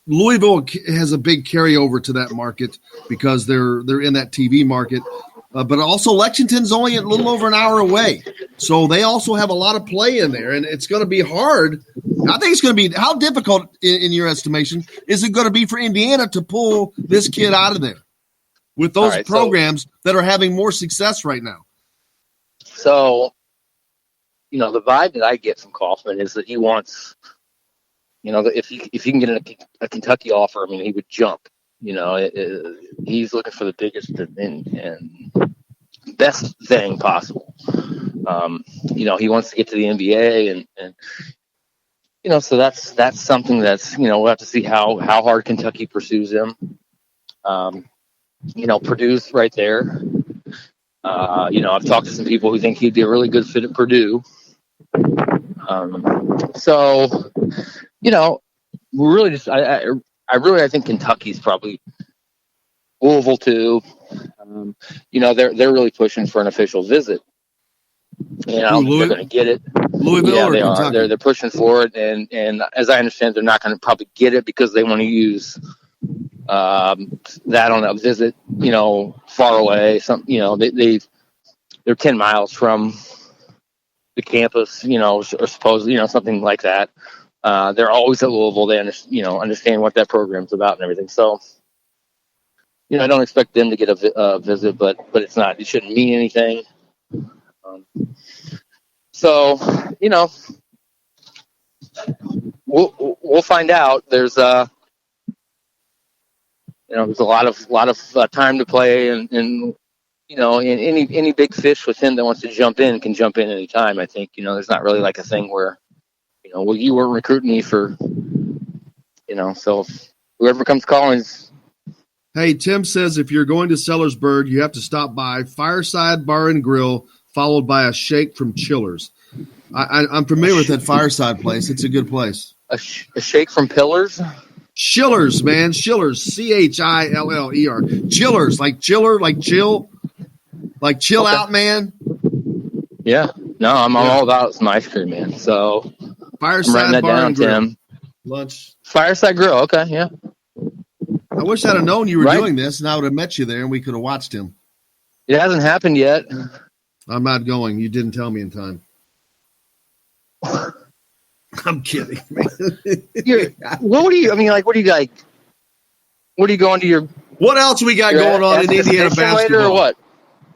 Louisville has a big carryover to that market because they're in that TV market. But also Lexington's only a little over an hour away. So they also have a lot of play in there, and it's going to be hard. I think it's going to be – how difficult, in your estimation, is it going to be for Indiana to pull this kid out of there with those programs that are having more success right now? So, you know, the vibe that I get from Kaufman is that he wants – you know, if you can get a Kentucky offer, I mean, he would jump. You know, he's looking for the biggest and best thing possible. You know, he wants to get to the NBA, and you know, so that's something that's, you know, we'll have to see how hard Kentucky pursues him. You know, Purdue's right there. You know, I've talked to some people who think he'd be a really good fit at Purdue. So, you know, we're really just I think Kentucky's probably Louisville too. You know, they're really pushing for an official visit. You know, they're going to get it. Louisville, yeah, or they Kentucky? are. They're pushing for it, and as I understand, they're not going to probably get it because they want to use that on a visit. You know, far away. You know, they're 10 miles from the campus, you know, or supposedly, you know, something like that. They're always at Louisville. They understand what that program's about and everything. So, you know, I don't expect them to get a visit, but it shouldn't mean anything. So, you know, we'll find out. There's you know, there's a lot of time to play, and you know, any big fish with him that wants to jump in can jump in any time. I think, you know, there's not really like a thing where, you know, well, you weren't recruiting me for, you know, so whoever comes calling. Hey, Tim says if you're going to Sellersburg, you have to stop by Fireside Bar and Grill, followed by a shake from Chillers. I'm familiar with that Fireside place. It's a good place. A shake from Pillars? Chillers, man. Chillers. Chiller. Chillers, like chiller, like chill. Like chill out, man. Yeah. No, I'm all about some ice cream, man. So Fireside I'm Bar down, and Grill. Tim. Lunch. Fireside Grill. Okay, yeah. I wish I'd have known you were doing this, and I would have met you there, and we could have watched him. It hasn't happened yet. I'm not going. You didn't tell me in time. I'm kidding, man. What do you going to your? What else we got going on in Indiana basketball? Or what?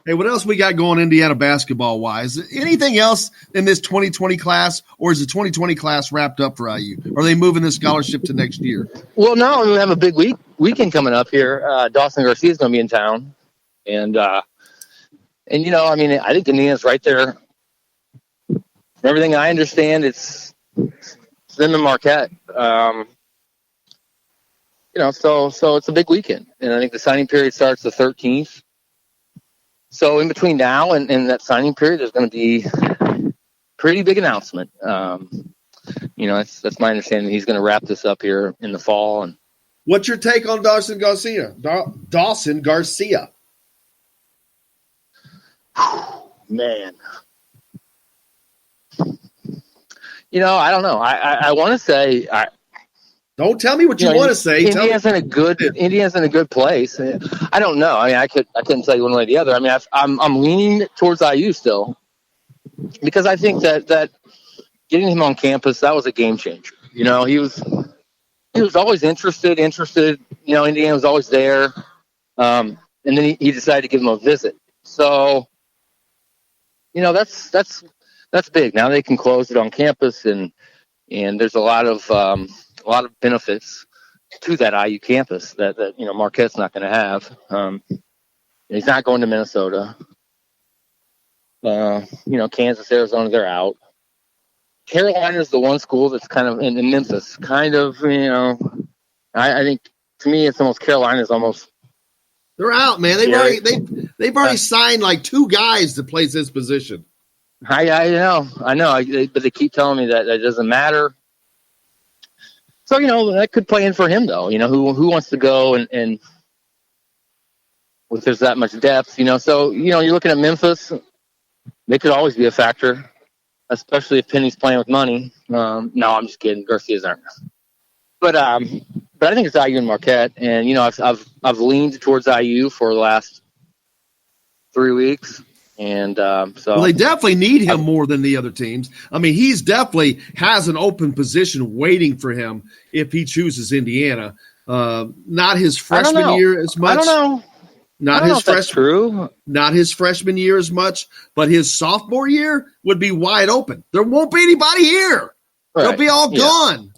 Hey, what else we got going Indiana basketball wise? Anything else in this 2020 class, or is the 2020 class wrapped up for IU? Are they moving the scholarship to next year? Well, no, we have a big weekend coming up here. Dawson Garcia is going to be in town, and you know, I mean, I think Indiana's right there. From everything I understand, it's them and Marquette. so it's a big weekend, and I think the signing period starts the 13th. So in between now and that signing period, there's going to be a pretty big announcement. That's my understanding. He's going to wrap this up here in the fall. And what's your take on Dawson Garcia? Dawson Garcia. Man. I don't know. I want to say. Don't tell me what you want to say. Indiana's in a good place. I don't know. I mean, I couldn't tell you one way or the other. I mean, I'm leaning towards IU still because I think that getting him on campus, that was a game changer. He was always interested. Indiana was always there, and then he decided to give him a visit. So, that's big. Now they can close it on campus, and there's a lot of benefits to that IU campus that Marquette's not going to have. He's not going to Minnesota. Kansas, Arizona, they're out. Carolina is the one school that's kind of in Memphis. Kind of, I think to me it's almost Carolina's almost. They're out, man. They've already signed like 2 guys to play this position. I know, but they keep telling me that doesn't matter. So, that could play in for him, though. Who wants to go and if there's that much depth, So, you're looking at Memphis. They could always be a factor, especially if Penny's playing with money. No, I'm just kidding. Garcia's aren't. But I think it's IU and Marquette. And, I've leaned towards IU for the last 3 weeks. And so they definitely need him more than the other teams. I mean, he's definitely has an open position waiting for him if he chooses Indiana. Not his freshman year as much. I don't know. Not his freshman year as much, but his sophomore year would be wide open. There won't be anybody here. Right. They'll be all gone.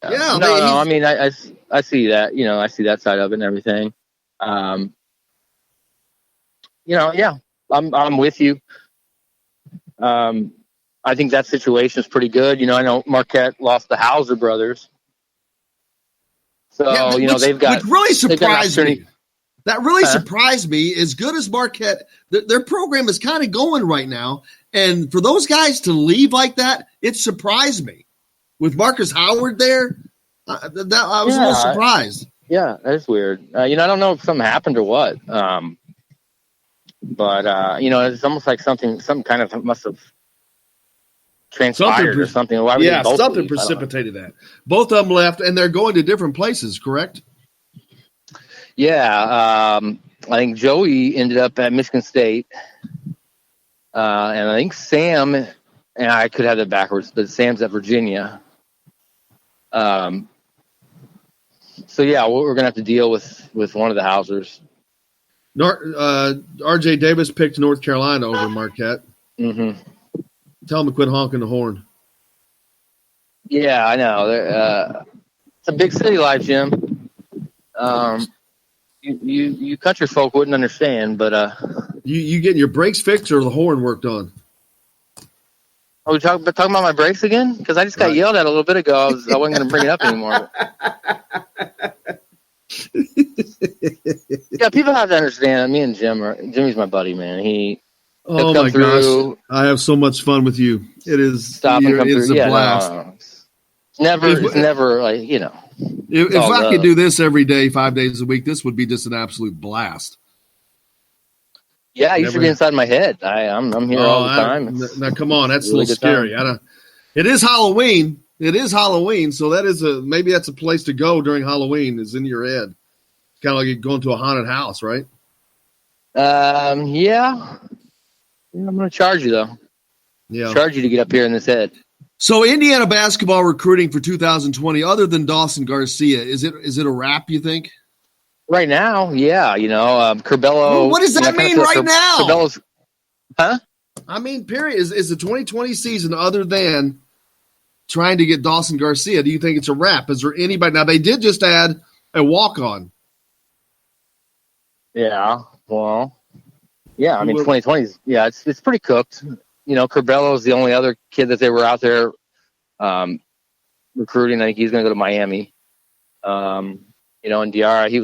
Yeah. I mean, I see that. I see that side of it and everything. I'm with you. I think that situation is pretty good. I know Marquette lost the Hauser brothers. So, they've got. Which really surprised me. That really surprised me. As good as Marquette, their program is kind of going right now. And for those guys to leave like that, it surprised me. With Marcus Howard there, I was a little surprised. That's weird. I don't know if something happened or what. But it's almost like some kind of must have transpired or something. Why would something precipitated that. Both of them left, and they're going to different places, correct? Yeah, I think Joey ended up at Michigan State, and I think Sam, and I could have that backwards, but Sam's at Virginia. So we're gonna have to deal with one of the Hausers. R.J. Davis picked North Carolina over Marquette. Mm-hmm. Tell him to quit honking the horn. Yeah, I know. It's a big city life, Jim. You country folk wouldn't understand, but you getting your brakes fixed or the horn worked on? Are we talking about my brakes again? Because I just got yelled at a little bit ago. I wasn't going to bring it up anymore. Yeah, people have to understand. Me and Jimmy's my buddy, man. Oh my gosh, I have so much fun with you. It is it's a blast. No. It's never like If I could do this every day, 5 days a week, this would be just an absolute blast. Yeah, you should be inside my head. I'm here all the time. Now, come on, that's really a little scary. It is Halloween. It is Halloween, so maybe that's a place to go during Halloween. Is in your head, kind of like you're going to a haunted house, right? Yeah. I'm going to charge you though. Yeah, charge you to get up here in this head. So Indiana basketball recruiting for 2020, other than Dawson Garcia, is it a wrap? You think? Right now, yeah. Curbelo. Well, what does that mean right now? Curbelo's, huh? I mean, period. Is the 2020 season other than trying to get Dawson Garcia? Do you think it's a wrap? Is there anybody? Now they did just add a walk-on. Yeah. Well. Yeah. I mean, 2020 is it's pretty cooked. Curbelo is the only other kid that they were out there recruiting. I think he's going to go to Miami. And Diarra, he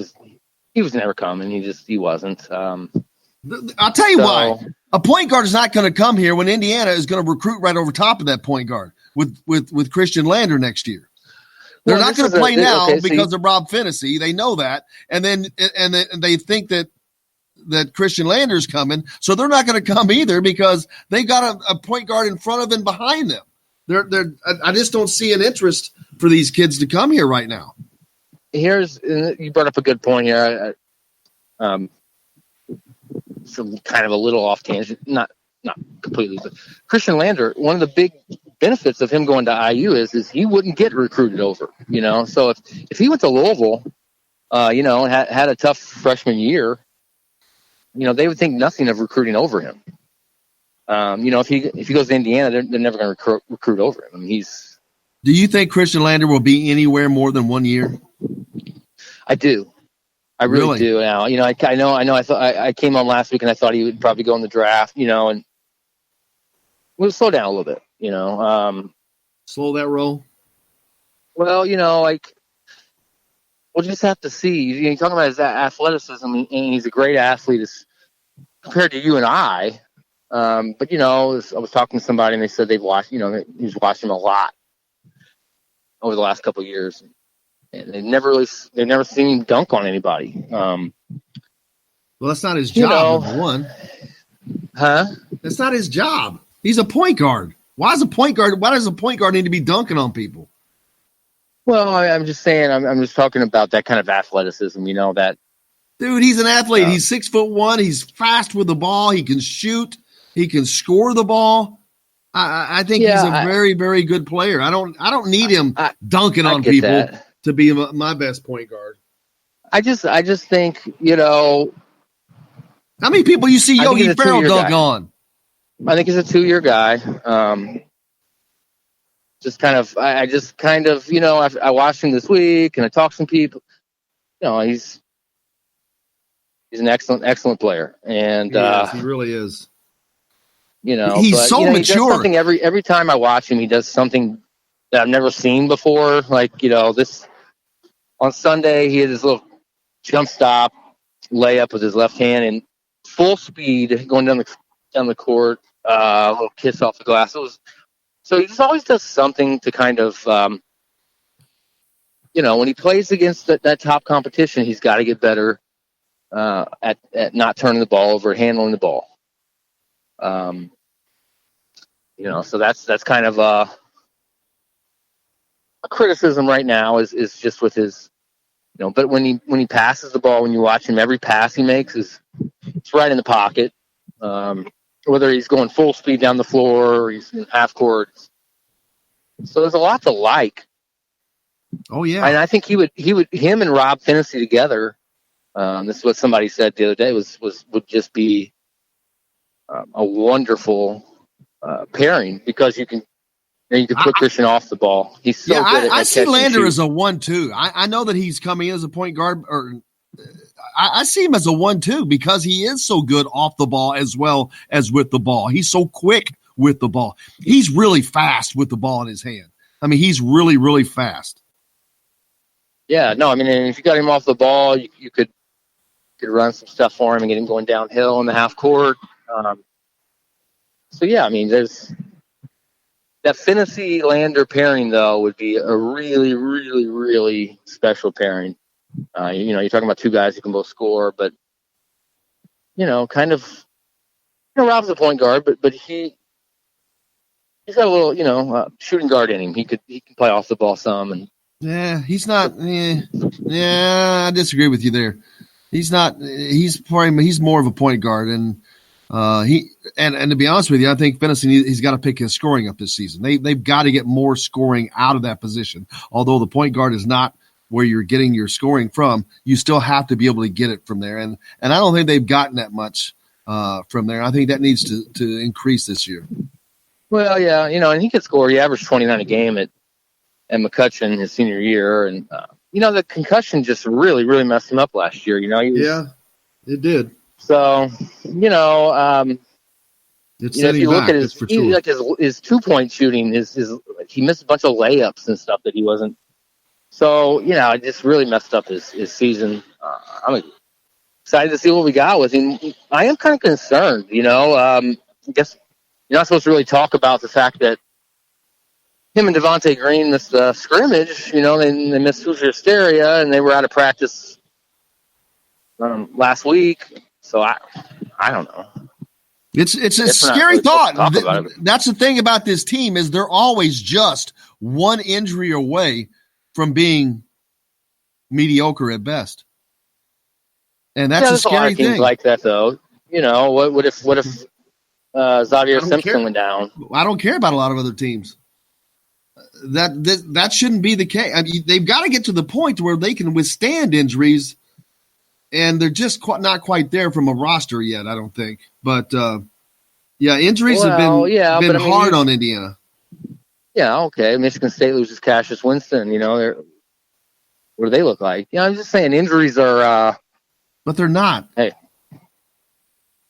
was never coming. He wasn't. I'll tell you why. A point guard is not going to come here when Indiana is going to recruit right over top of that point guard with Christian Lander next year. They're not going to play now because of Rob Finney. They know that, and then they think that Christian Lander's coming, so they're not going to come either because they got a point guard in front of and behind them. I just don't see an interest for these kids to come here right now. You brought up a good point here. Some kind of a little off tangent, not completely, but Christian Lander, one of the big benefits of him going to IU is he wouldn't get recruited over, So if he went to Louisville, had a tough freshman year, they would think nothing of recruiting over him. If he goes to Indiana, they're never going to recruit over him. I mean, Do you think Christian Lander will be anywhere more than 1 year? I do. I really do now. I know. I came on last week and I thought he would probably go in the draft, and we'll slow down a little bit, Slow that roll? Well, we'll just have to see. You're talking about his athleticism, and he's a great athlete compared to you and I. But, I was talking to somebody and they said they've watched, he's watched him a lot over the last couple of years. And they've never seen him dunk on anybody. Well, that's not his job, number one. Huh? That's not his job. He's a point guard. Why does a point guard need to be dunking on people? Well, I'm just saying, I'm just talking about that kind of athleticism, that. Dude, he's an athlete. He's 6'1". He's fast with the ball. He can shoot. He can score the ball. I think he's a very, very good player. I don't need him dunking on people to be my best point guard. I just think, how many people you see Yogi Ferrell dunk on? I think he's a 2-year guy. I watched him this week and I talked to some people. He's an excellent player. And he really is. He's so mature. He does something every time I watch him, he does something that I've never seen before. Like, this on Sunday, he had his little jump stop layup with his left hand and full speed going down the court, a little kiss off the glass. So he just always does something to kind of, when he plays against that top competition, he's got to get better at not turning the ball over, handling the ball. So that's kind of a criticism right now is just with his, but when he passes the ball, when you watch him, every pass he makes it's right in the pocket. Whether he's going full speed down the floor or he's in half court. So there's a lot to like. Oh yeah. And I think him and Rob Finney together, this is what somebody said the other day would just be a wonderful pairing because you can put Christian off the ball. He's so good at I see Lander shoot. as a 1-2. I know that he's coming in as a point guard, or I see him as a 1-2 because he is so good off the ball as well as with the ball. He's so quick with the ball. He's really fast with the ball in his hand. I mean, he's really, really fast. Yeah, no, I mean, if you got him off the ball, you could run some stuff for him and get him going downhill in the half court. So yeah, I mean, there's that Finney Lander pairing though would be a really, really, really special pairing. You're talking about two guys who can both score, but Rob's a point guard, but he's got a little, shooting guard in him. He can play off the ball some, and he's not. I disagree with you there. He's not. He's more of a point guard, and and to be honest with you, I think Finney he's got to pick his scoring up this season. They've got to get more scoring out of that position. Although the point guard is not where you're getting your scoring from, you still have to be able to get it from there. And I don't think they've gotten that much from there. I think that needs to increase this year. Well, yeah, and he could score. He averaged 29 a game at McCutcheon his senior year, and the concussion just really, really messed him up last year. Yeah, it did. So, if you look at his 2-point shooting, he missed a bunch of layups and stuff that he wasn't So, it just really messed up his season. I'm excited to see what we got with him. I am kind of concerned, I guess you're not supposed to really talk about the fact that him and Devontae Green missed the scrimmage. They missed Hoosier Hysteria, and they were out of practice last week. So I don't know. It's a scary thought. That's the thing about this team is they're always just one injury away from being mediocre at best, and that's a scary thing. Teams like that, though. What if Xavier Simpson went down? I don't care about a lot of other teams. That shouldn't be the case. I mean, they've got to get to the point where they can withstand injuries, and they're just not quite there from a roster yet, I don't think. But, injuries have been hard on Indiana. Yeah, okay. Michigan State loses Cassius Winston. What do they look like? I'm just saying injuries are but they're not. Hey.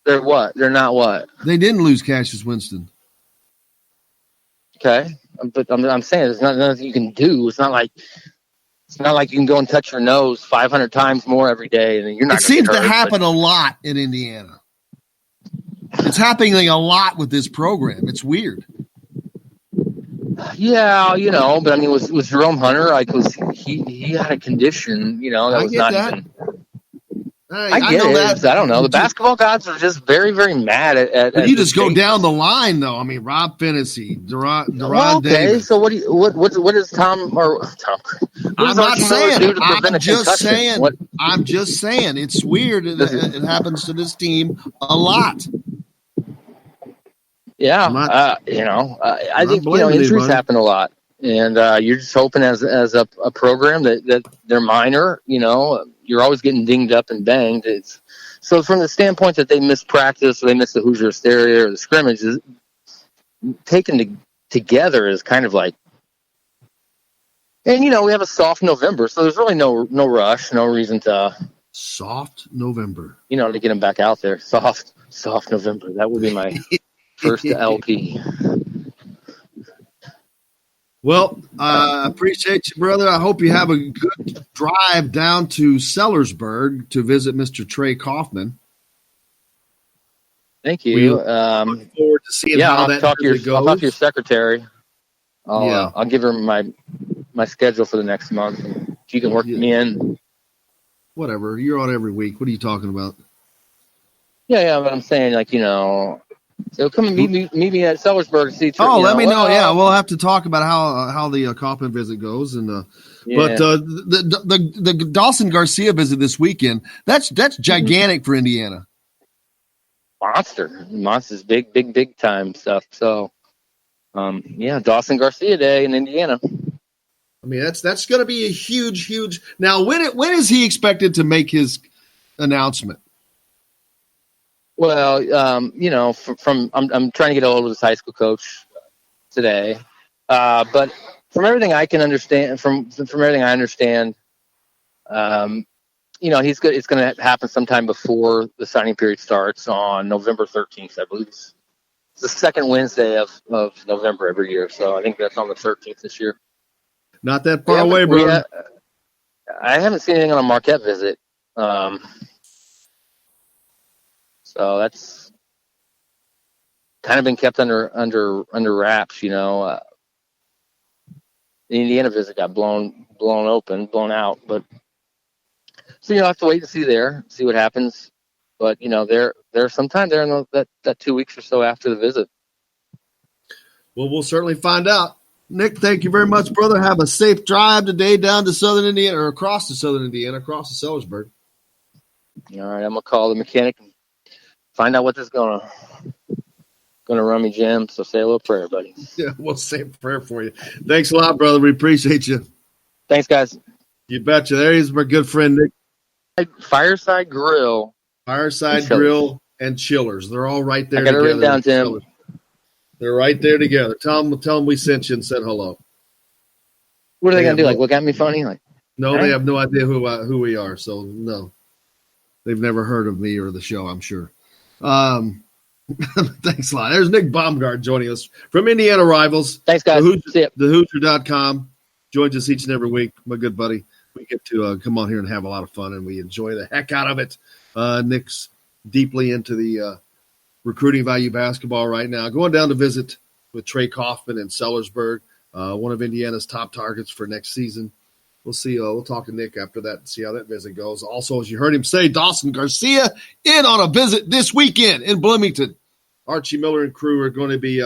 They're what? They're not what? They didn't lose Cassius Winston. Okay. But I'm saying there's nothing you can do. It's not like you can go and touch your nose 500 times more every day, and you're not. It seems to happen a lot in Indiana. It's happening a lot with this program. It's weird. Yeah, but I mean, was Jerome Hunter he had a condition, that was not even. I get it. I don't know. The basketball gods are just very, very mad at you just go down the line, though. I mean, Rob Finney, Deron okay, Davis. So what is Tom? I'm just saying. It's weird. It happens to this team a lot. Yeah, I think injuries happen a lot, and you're just hoping as a program that they're minor. You're always getting dinged up and banged. So from the standpoint that they missed practice, or they missed the Hoosier Hysteria or the scrimmages, taken together is kind of like. And we have a soft November, so there's really no rush, no reason to. Soft November. To get them back out there. Soft November. That would be my first LP. Well, I appreciate you, brother. I hope you have a good drive down to Sellersburg to visit Mr. Trey Kaufman. Thank you. Look forward to seeing how that goes. I'll talk to your secretary. I'll give her my schedule for the next month. She can work me in. Whatever. You're on every week. What are you talking about? Yeah, but I'm saying, so come and meet me at Sellersburg. See, let me know. Yeah, we'll have to talk about how the Kaufman visit goes, and but the Dawson Garcia visit this weekend that's gigantic for Indiana. Monster's big time stuff. So, Dawson Garcia Day in Indiana. I mean, that's going to be a huge. Now, when is he expected to make his announcement? Well, I'm trying to get a hold of this high school coach today, but from everything I can understand, from everything I understand, he's good. It's going to happen sometime before the signing period starts on November 13th, I believe. It's the second Wednesday of November every year, so I think that's on the 13th this year. Not that far away, bro. I haven't seen anything on a Marquette visit. So that's kind of been kept under wraps, The Indiana visit got blown out, but so you'll have to wait and see what happens. But they're sometime there in that 2 weeks or so after the visit. Well, we'll certainly find out. Nick, thank you very much, brother. Have a safe drive today down to Southern Indiana, or across to Southern Indiana, across to Sellersburg. All right, I'm gonna call the mechanic. Find out what this is gonna run me, Jim. So say a little prayer, buddy. Yeah, we'll say a prayer for you. Thanks a lot, brother. We appreciate you. Thanks, guys. You betcha. There is my good friend Nick. Fireside Grill. Grill and Chillers. They're all right there. I got it written down, Tim. They're right there together. Tell them we sent you and said hello. What are they gonna do? Look at me funny? No, they have no idea who we are. So no, they've never heard of me or the show, I'm sure. Thanks a lot. There's Nick Baumgart joining us from Indiana Rivals. Thanks, guys. The Hoosier.com. joins us each and every week, my good buddy. We get to come on here and have a lot of fun, and we enjoy the heck out of it. Nick's deeply into the recruiting value basketball right now. Going down to visit with Trey Kaufman in Sellersburg, one of Indiana's top targets for next season. We'll see. We'll talk to Nick after that and see how that visit goes. Also, as you heard him say, Dawson Garcia in on a visit this weekend in Bloomington. Archie Miller and crew are going to be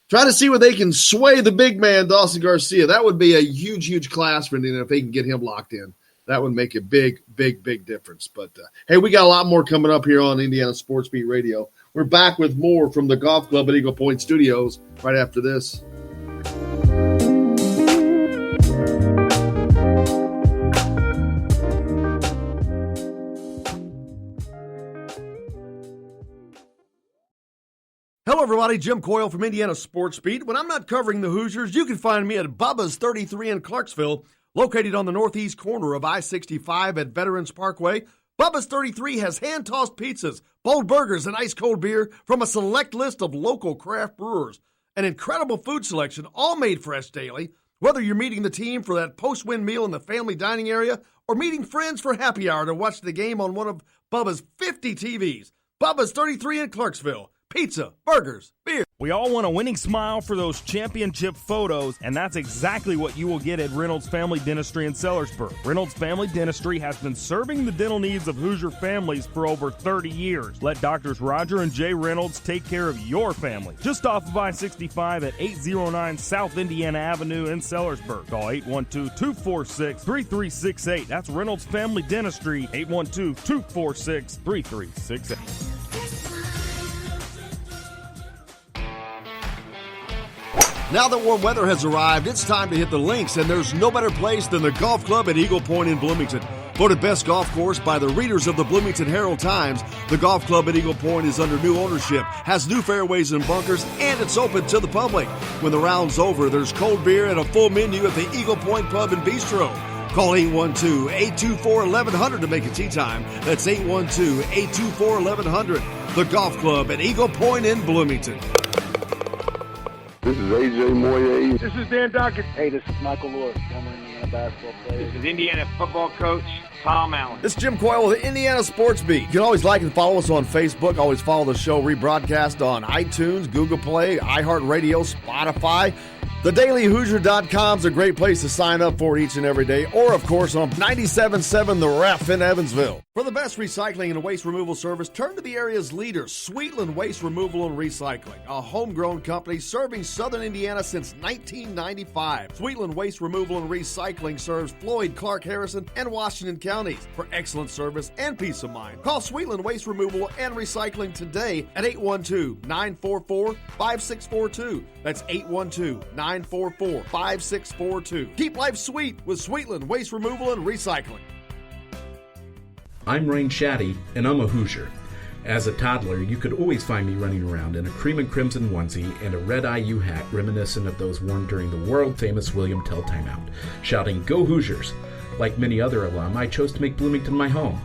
trying to see where they can sway the big man, Dawson Garcia. That would be a huge, huge class for Indiana if they can get him locked in. That would make a big, big, big difference. But, hey, we got a lot more coming up here on Indiana Sports Beat Radio. We're back with more from the Golf Club at Eagle Point Studios right after this. Hello, everybody. Jim Coyle from Indiana Sports Beat. When I'm not covering the Hoosiers, you can find me at Bubba's 33 in Clarksville, located on the northeast corner of I-65 at Veterans Parkway. Bubba's 33 has hand-tossed pizzas, bold burgers, and ice-cold beer from a select list of local craft brewers. An incredible food selection, all made fresh daily. Whether you're meeting the team for that post-win meal in the family dining area or meeting friends for happy hour to watch the game on one of Bubba's 50 TVs. Bubba's 33 in Clarksville. Pizza, burgers, beer. We all want a winning smile for those championship photos, and that's exactly what you will get at Reynolds Family Dentistry in Sellersburg. Reynolds Family Dentistry has been serving the dental needs of Hoosier families for over 30 years. Let Doctors Roger and Jay Reynolds take care of your family. Just off of I-65 at 809 South Indiana Avenue in Sellersburg. Call 812-246-3368. That's Reynolds Family Dentistry, 812-246-3368. Now that warm weather has arrived, it's time to hit the links, and there's no better place than the Golf Club at Eagle Point in Bloomington. Voted best golf course by the readers of the Bloomington Herald-Times, the Golf Club at Eagle Point is under new ownership, has new fairways and bunkers, and it's open to the public. When the round's over, there's cold beer and a full menu at the Eagle Point Pub and Bistro. Call 812-824-1100 to make a tee time. That's 812-824-1100. The Golf Club at Eagle Point in Bloomington. This is AJ Moye. This is Dan Duckett. Hey, this is Michael Lord, former Indiana basketball player. This is Indiana football coach Tom Allen. This is Jim Coyle with the Indiana Sports Beat. You can always like and follow us on Facebook. Always follow the show rebroadcast on iTunes, Google Play, iHeartRadio, Spotify. TheDailyHoosier.com is a great place to sign up for each and every day, or, of course, on 97.7 The Ref in Evansville. For the best recycling and waste removal service, turn to the area's leader, Sweetland Waste Removal and Recycling, a homegrown company serving southern Indiana since 1995. Sweetland Waste Removal and Recycling serves Floyd, Clark, Harrison, and Washington counties. For excellent service and peace of mind, call Sweetland Waste Removal and Recycling today at 812-944-5642. That's 812-944-5642. Keep life sweet with Sweetland Waste Removal and Recycling. I'm Rain Shaddy, and I'm a Hoosier. As a toddler, you could always find me running around in a cream and crimson onesie and a red IU hat reminiscent of those worn during the world-famous William Tell timeout, shouting, "Go Hoosiers!" Like many other alum, I chose to make Bloomington my home.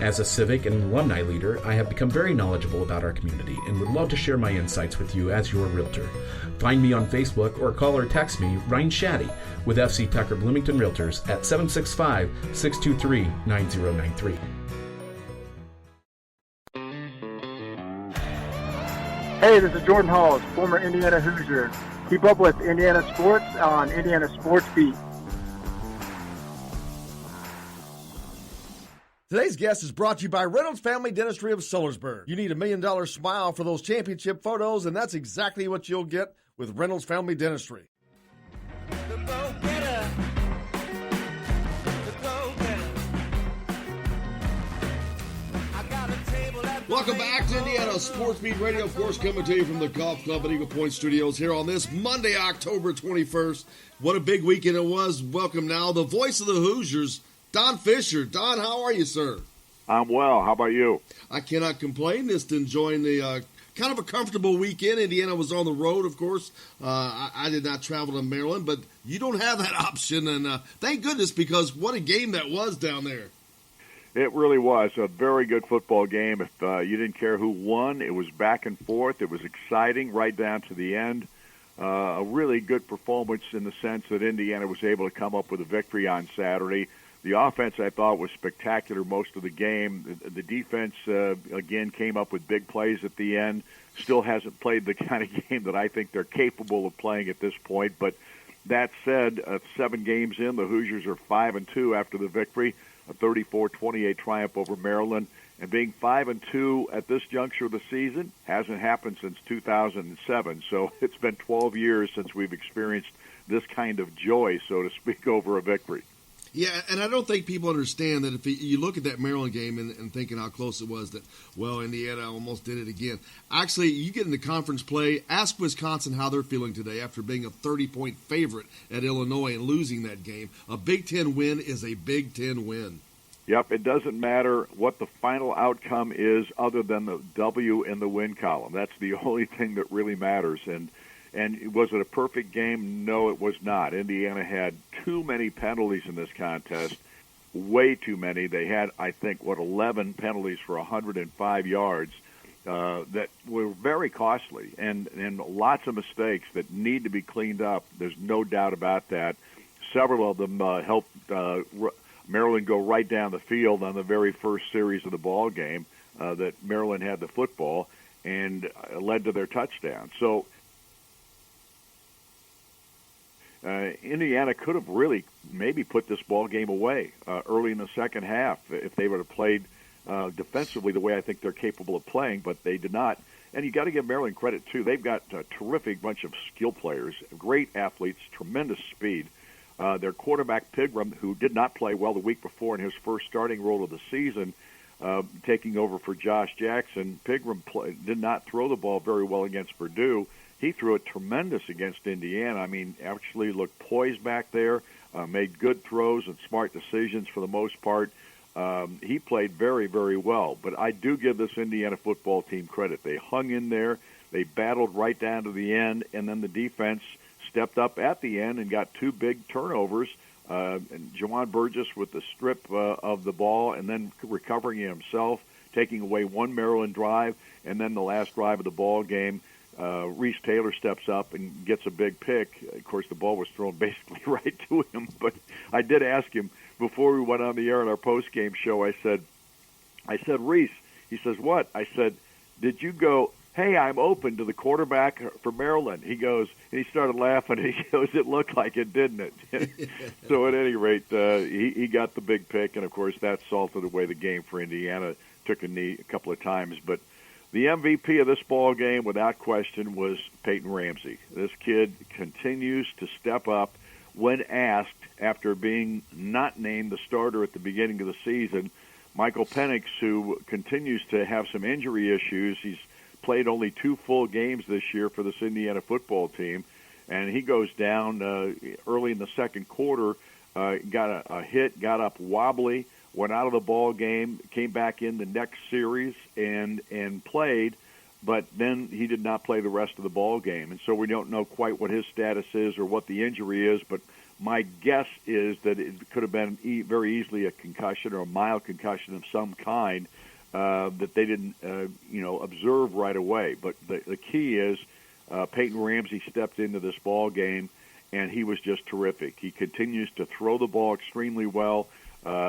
As a civic and alumni leader, I have become very knowledgeable about our community and would love to share my insights with you as your realtor. Find me on Facebook or call or text me, Ryan Shaddy, with FC Tucker Bloomington Realtors at 765-623-9093. Hey, this is Jordan Halls, former Indiana Hoosier. Keep up with Indiana sports on Indiana Sports Beat. Today's guest is brought to you by Reynolds Family Dentistry of Sellersburg. You need $1 million smile for those championship photos, and that's exactly what you'll get with Reynolds Family Dentistry. Welcome back to Indiana Sports Beat Radio, of course, coming to you from the Golf Club at Eagle Point Studios here on this Monday, October 21st. What a big weekend it was. Welcome now, the voice of the Hoosiers, Don Fisher. Don, how are you, sir? I'm well. How about you? I cannot complain. Just enjoying the kind of a comfortable weekend. Indiana was on the road, of course. I did not travel to Maryland, but you don't have that option, and thank goodness, because what a game that was down there. It really was a very good football game. If you didn't care who won, it was back and forth. It was exciting right down to the end. A really good performance in the sense that Indiana was able to come up with a victory on Saturday. The offense, I thought, was spectacular most of the game. The defense, again, came up with big plays at the end. Still hasn't played the kind of game that I think they're capable of playing at this point. But that said, 7 games in, the Hoosiers are 5-2 after the victory, a 34-28 triumph over Maryland. And being 5-2 at this juncture of the season hasn't happened since 2007. So it's been 12 years since we've experienced this kind of joy, so to speak, over a victory. Yeah, and I don't think people understand that if you look at that Maryland game and thinking how close it was, that, well, Indiana almost did it again. Actually, you get into conference play, ask Wisconsin how they're feeling today after being a 30-point favorite at Illinois and losing that game. A Big Ten win is a Big Ten win. Yep, it doesn't matter what the final outcome is other than the W in the win column. That's the only thing that really matters. And was it a perfect game? No, it was not. Indiana had too many penalties in this contest, way too many. They had, I think, 11 penalties for 105 yards that were very costly and lots of mistakes that need to be cleaned up. There's no doubt about that. Several of them helped Maryland go right down the field on the very first series of the ball game that Maryland had the football and led to their touchdown. So Indiana could have really maybe put this ball game away early in the second half if they would have played defensively the way I think they're capable of playing, but they did not. And you got to give Maryland credit, too. They've got a terrific bunch of skill players, great athletes, tremendous speed. Their quarterback, Pigram, who did not play well the week before in his first starting role of the season, taking over for Josh Jackson. Pigram did not throw the ball very well against Purdue. He threw it tremendous against Indiana. I mean, actually looked poised back there, made good throws and smart decisions for the most part. He played very, very well. But I do give this Indiana football team credit. They hung in there. They battled right down to the end, and then the defense stepped up at the end and got 2 big turnovers. And Jawan Burgess with the strip of the ball and then recovering it himself, taking away 1 Maryland drive, and then the last drive of the ball game. Reese Taylor steps up and gets a big pick. Of course, the ball was thrown basically right to him. But I did ask him before we went on the air in our post-game show, I said, Reese, he says, what? I said, did you go, hey, I'm open to the quarterback for Maryland? He goes, and he started laughing. He goes, it looked like it, didn't it? So at any rate, he got the big pick, and, of course, that salted away the game for Indiana. Took a knee a couple of times, but the MVP of this ball game, without question, was Peyton Ramsey. This kid continues to step up when asked after being not named the starter at the beginning of the season. Michael Penix, who continues to have some injury issues, he's played only 2 full games this year for this Indiana football team, and he goes down early in the second quarter, got a hit, got up wobbly, went out of the ball game, came back in the next series and played, but then he did not play the rest of the ball game. And so we don't know quite what his status is or what the injury is, but my guess is that it could have been very easily a concussion or a mild concussion of some kind that they didn't observe right away. But the key is Peyton Ramsey stepped into this ball game, and he was just terrific. He continues to throw the ball extremely well.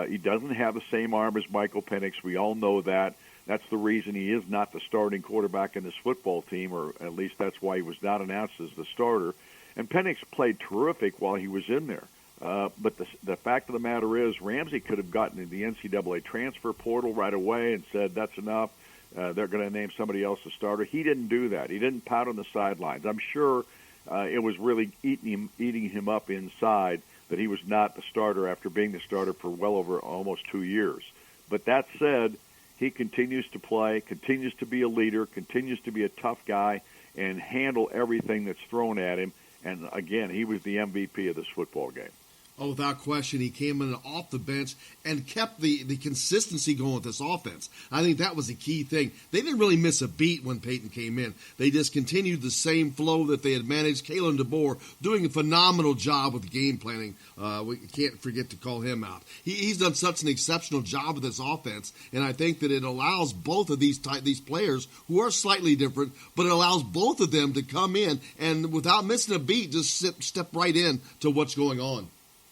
He doesn't have the same arm as Michael Penix. We all know that. That's the reason he is not the starting quarterback in this football team, or at least that's why he was not announced as the starter. And Penix played terrific while he was in there. But the fact of the matter is Ramsey could have gotten in the NCAA transfer portal right away and said, that's enough. They're going to name somebody else a starter. He didn't do that. He didn't pout on the sidelines. I'm sure it was really eating him up inside that he was not the starter after being the starter for well over almost 2 years. But that said, he continues to play, continues to be a leader, continues to be a tough guy, and handle everything that's thrown at him. And, again, he was the MVP of this football game. Oh, without question, he came in off the bench and kept the consistency going with this offense. I think that was the key thing. They didn't really miss a beat when Peyton came in. They just continued the same flow that they had managed. Kalen DeBoer doing a phenomenal job with game planning. We can't forget to call him out. He's done such an exceptional job with this offense, and I think that it allows both of these players who are slightly different, but it allows both of them to come in and without missing a beat, just step right in to what's going on.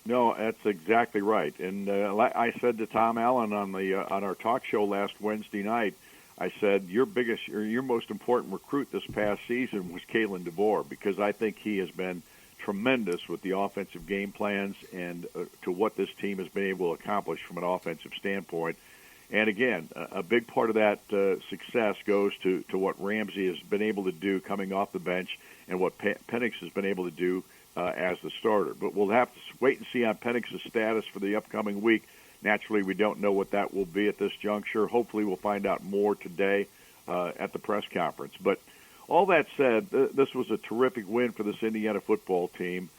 No, that's exactly right. And like I said to Tom Allen on our talk show last Wednesday night, I said your most important recruit this past season was Kalen DeBoer, because I think he has been tremendous with the offensive game plans and to what this team has been able to accomplish from an offensive standpoint. And again, a big part of that success goes to what Ramsey has been able to do coming off the bench and what Penix has been able to do as the starter. But we'll have to wait and see on Penix's status for the upcoming week. Naturally, we don't know what that will be at this juncture. Hopefully, we'll find out more today at the press conference. But all that said, this was a terrific win for this Indiana football team.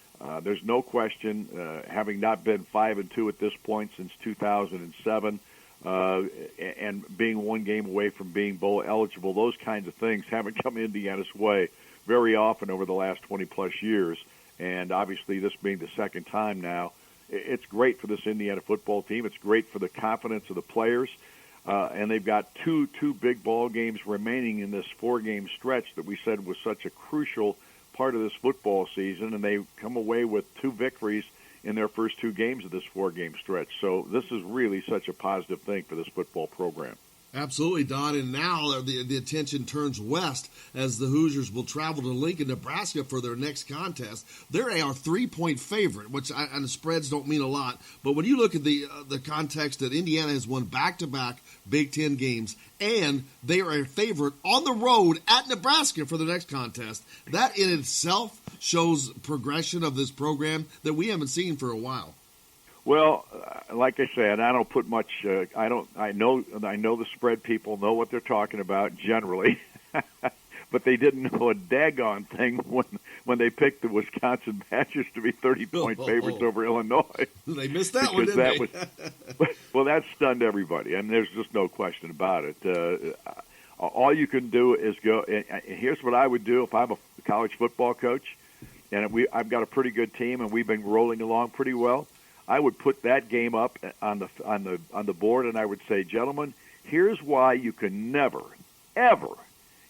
There's no question, having not been 5-2 at this point since 2007, and being one game away from being bowl eligible, those kinds of things haven't come Indiana's way very often over the last 20-plus years. And obviously this being the second time now, it's great for this Indiana football team. It's great for the confidence of the players. And they've got two big ball games remaining in this 4-game stretch that we said was such a crucial part of this football season. And they come away with 2 victories in their first 2 games of this 4-game stretch. So this is really such a positive thing for this football program. Absolutely, Don. And now the attention turns west as the Hoosiers will travel to Lincoln, Nebraska for their next contest. They're a 3-point favorite, which and the spreads don't mean a lot. But when you look at the context that Indiana has won back-to-back Big Ten games, and they are a favorite on the road at Nebraska for the next contest, that in itself shows progression of this program that we haven't seen for a while. Well, like I said, I don't put much. I know the spread people know what they're talking about generally, but they didn't know a daggone thing when they picked the Wisconsin Badgers to be 30-point favorites over Illinois. They missed that one, didn't they? Well, that stunned everybody. I mean, there's just no question about it. All you can do is go. And here's what I would do if I'm a college football coach, and I've got a pretty good team, and we've been rolling along pretty well. I would put that game up on the board, and I would say, gentlemen, here's why you can never, ever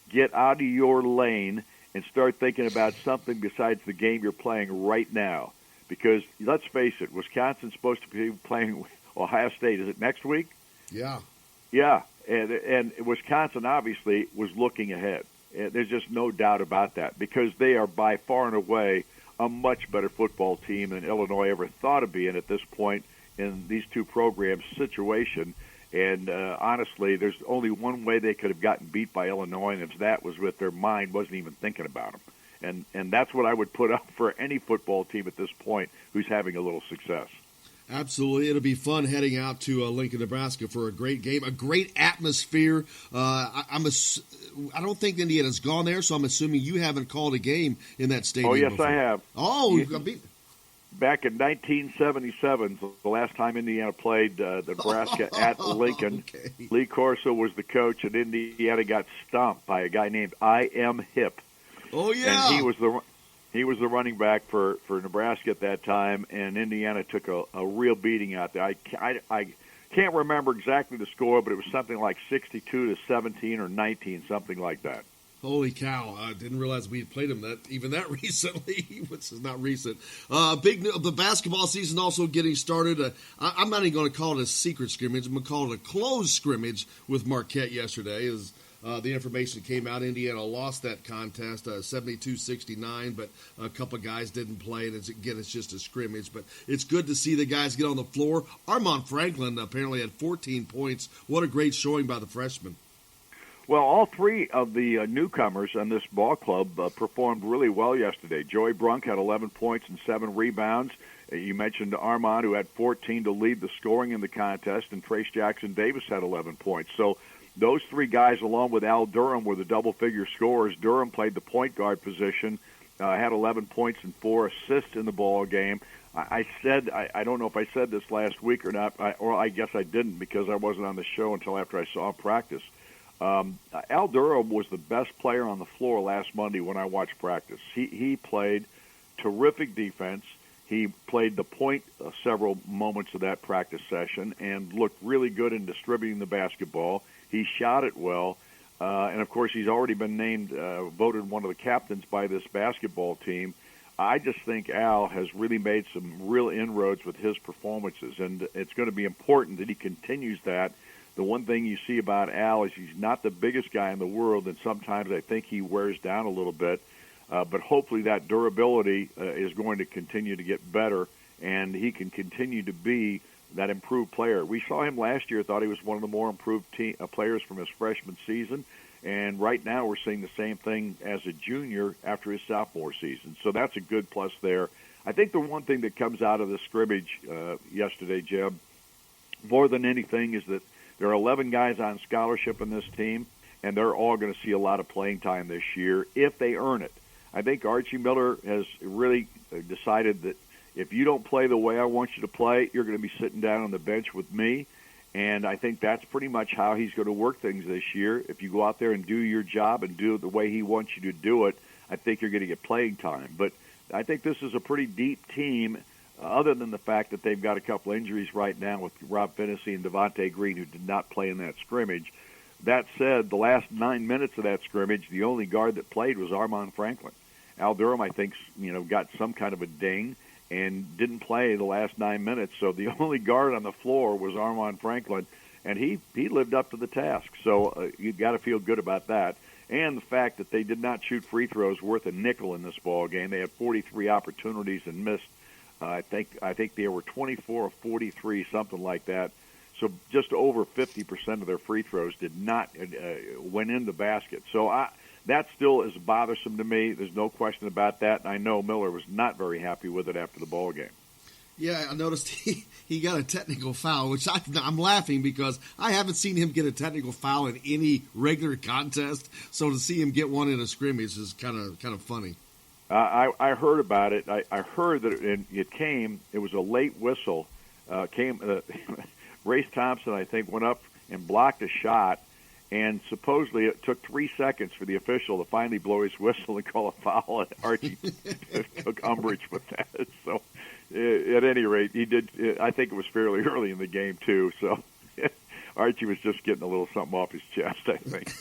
get out of your lane and start thinking about something besides the game you're playing right now. Because let's face it, Wisconsin's supposed to be playing Ohio State. Is it next week? Yeah. Yeah, and Wisconsin obviously was looking ahead. There's just no doubt about that, because they are by far and away a much better football team than Illinois ever thought of being at this point in these two programs' situation. And honestly, there's only one way they could have gotten beat by Illinois, and if that was with their mind wasn't even thinking about them. And that's what I would put up for any football team at this point who's having a little success. Absolutely. It'll be fun heading out to Lincoln, Nebraska for a great game, a great atmosphere. I don't think Indiana's gone there, so I'm assuming you haven't called a game in that stadium. Oh, yes, before. I have. Oh, you got beat. Back in 1977, the last time Indiana played Nebraska at Lincoln, okay. Lee Corso was the coach, and Indiana got stomped by a guy named iubb. Oh, yeah. And he was the running back for Nebraska at that time, and Indiana took a real beating out there. I can't remember exactly the score, but it was something like 62-17 or 19, something like that. Holy cow! I didn't realize we had played him that recently, which is not recent. The basketball season also getting started. I'm not even going to call it a secret scrimmage. I'm going to call it a closed scrimmage with Marquette yesterday. As the information came out, Indiana lost that contest 72-69, but a couple of guys didn't play, and it's just a scrimmage. But it's good to see the guys get on the floor. Armand Franklin apparently had 14 points. What a great showing by the freshman. Well, all three of the newcomers on this ball club performed really well yesterday. Joey Brunk had 11 points and 7 rebounds. You mentioned Armand, who had 14 to lead the scoring in the contest, and Trace Jackson-Davis had 11 points. So those three guys, along with Al Durham, were the double-figure scorers. Durham played the point guard position, had 11 points and 4 assists in the ball game. I said, I don't know if I said this last week or not, or I guess I didn't because I wasn't on the show until after I saw practice. Al Durham was the best player on the floor last Monday when I watched practice. He played terrific defense. He played the point several moments of that practice session and looked really good in distributing the basketball. He shot it well. And, of course, he's already been named, voted one of the captains by this basketball team. I just think Al has really made some real inroads with his performances, and it's going to be important that he continues that. The one thing you see about Al is he's not the biggest guy in the world, and sometimes I think he wears down a little bit. But hopefully that durability is going to continue to get better, and he can continue to be that improved player. We saw him last year, thought he was one of the more improved players from his freshman season, and right now we're seeing the same thing as a junior after his sophomore season. So that's a good plus there. I think the one thing that comes out of the scrimmage yesterday, Jeb, more than anything is that there are 11 guys on scholarship in this team, and they're all going to see a lot of playing time this year if they earn it. I think Archie Miller has really decided that if you don't play the way I want you to play, you're going to be sitting down on the bench with me. And I think that's pretty much how he's going to work things this year. If you go out there and do your job and do it the way he wants you to do it, I think you're going to get playing time. But I think this is a pretty deep team, other than the fact that they've got a couple injuries right now with Rob Finney and Devontae Green, who did not play in that scrimmage. That said, the last 9 minutes of that scrimmage, the only guard that played was Armand Franklin. Al Durham, I think, got some kind of a ding and didn't play the last 9 minutes. So the only guard on the floor was Armand Franklin, and he lived up to the task. So you've got to feel good about that. And the fact that they did not shoot free throws worth a nickel in this ball game. They had 43 opportunities and missed. I think they were 24 of 43, something like that. So just over 50% of their free throws did not went in the basket. So that still is bothersome to me. There's no question about that. And I know Miller was not very happy with it after the ball game. Yeah, I noticed he got a technical foul, which I'm laughing because I haven't seen him get a technical foul in any regular contest. So to see him get one in a scrimmage is kind of funny. I heard about it. I heard that it was a late whistle. Race Thompson, I think, went up and blocked a shot. And supposedly it took 3 seconds for the official to finally blow his whistle and call a foul, and Archie took umbrage with that. So at any rate, he did. I think it was fairly early in the game, too. So Archie was just getting a little something off his chest, I think.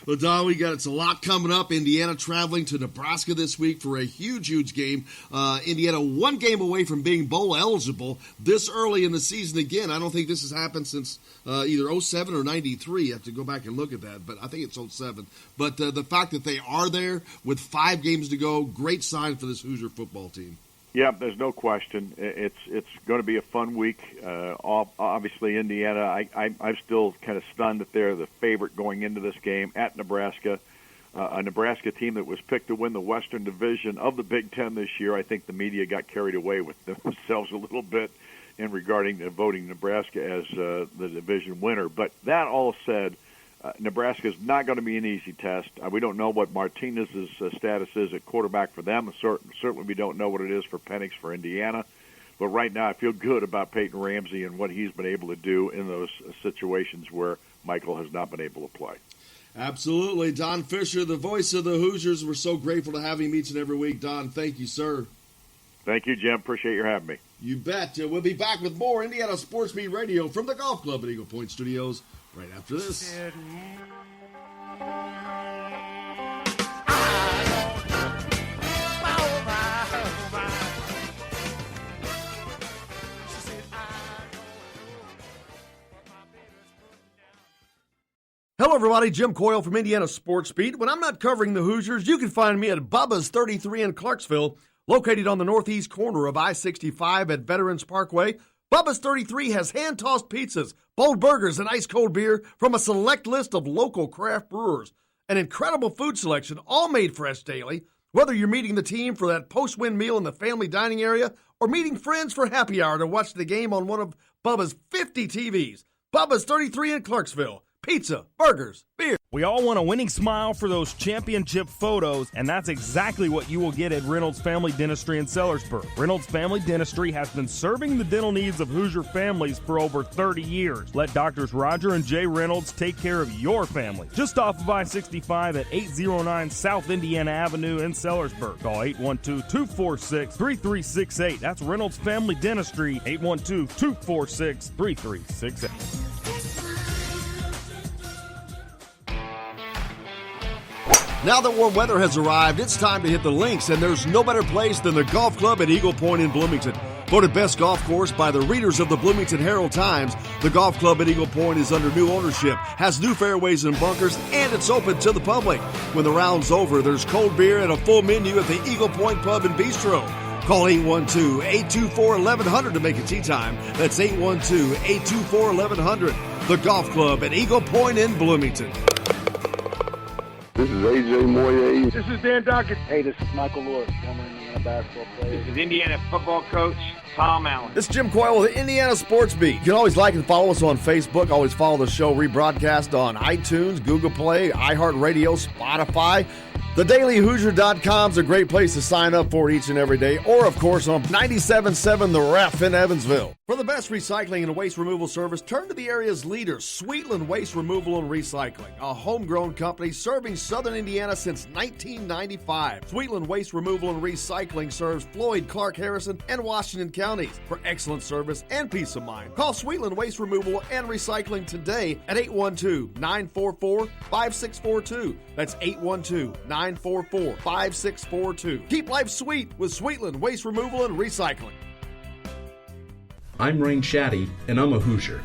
Well, Don, it's a lot coming up. Indiana traveling to Nebraska this week for a huge game. Indiana one game away from being bowl eligible this early in the season again. I don't think this has happened since either 07 or 93. You have to go back and look at that, but I think it's 07. But the fact that they are there with 5 games to go, great sign for this Hoosier football team. Yeah, there's no question. It's going to be a fun week. Obviously, Indiana, I'm still kind of stunned that they're the favorite going into this game at Nebraska, a Nebraska team that was picked to win the Western Division of the Big Ten this year. I think the media got carried away with themselves a little bit in regarding voting Nebraska as the division winner. But that all said, Nebraska is not going to be an easy test. We don't know what Martinez's status is at quarterback for them. Certainly we don't know what it is for Penix for Indiana. But right now I feel good about Peyton Ramsey and what he's been able to do in those situations where Michael has not been able to play. Absolutely. Don Fisher, the voice of the Hoosiers. We're so grateful to have him each and every week. Don, thank you, sir. Thank you, Jim. Appreciate your having me. You bet. We'll be back with more Indiana Sports Beat Radio from the Golf Club at Eagle Point Studios right after this. Hello, everybody. Jim Coyle from Indiana Sports Beat. When I'm not covering the Hoosiers, you can find me at Bubba's 33 in Clarksville, located on the northeast corner of I-65 at Veterans Parkway. Bubba's 33 has hand-tossed pizzas, bold burgers, and ice-cold beer from a select list of local craft brewers. An incredible food selection, all made fresh daily. Whether you're meeting the team for that post-win meal in the family dining area or meeting friends for happy hour to watch the game on one of Bubba's 50 TVs. Bubba's 33 in Clarksville. Pizza, burgers, beer. We all want a winning smile for those championship photos, and that's exactly what you will get at Reynolds Family Dentistry in Sellersburg. Reynolds Family Dentistry has been serving the dental needs of Hoosier families for over 30 years. Let Doctors Roger and Jay Reynolds take care of your family. Just off of I-65 at 809 South Indiana Avenue in Sellersburg. Call 812-246-3368. That's Reynolds Family Dentistry, 812-246-3368. Now that warm weather has arrived, it's time to hit the links, and there's no better place than the golf club at Eagle Point in Bloomington. Voted best golf course by the readers of the Bloomington Herald-Times, the golf club at Eagle Point is under new ownership, has new fairways and bunkers, and it's open to the public. When the round's over, there's cold beer and a full menu at the Eagle Point Pub and Bistro. Call 812-824-1100 to make it tee time. That's 812-824-1100. The golf club at Eagle Point in Bloomington. This is AJ Moye. This is Dan Dockett. Hey, this is Michael Lord, former Indiana basketball player. This is Indiana football coach Tom Allen. This is Jim Coyle with the Indiana Sports Beat. You can always like and follow us on Facebook. Always follow the show rebroadcast on iTunes, Google Play, iHeartRadio, Spotify. TheDailyHoosier.com is a great place to sign up for each and every day, or, of course, on 97.7 The Ref in Evansville. For the best recycling and waste removal service, turn to the area's leader, Sweetland Waste Removal and Recycling, a homegrown company serving southern Indiana since 1995. Sweetland Waste Removal and Recycling serves Floyd, Clark, Harrison, and Washington counties. For excellent service and peace of mind, call Sweetland Waste Removal and Recycling today at 812-944-5642. That's 812-944-5642. Keep life sweet with Sweetland Waste Removal and Recycling. I'm Rain Shaddy, and I'm a Hoosier.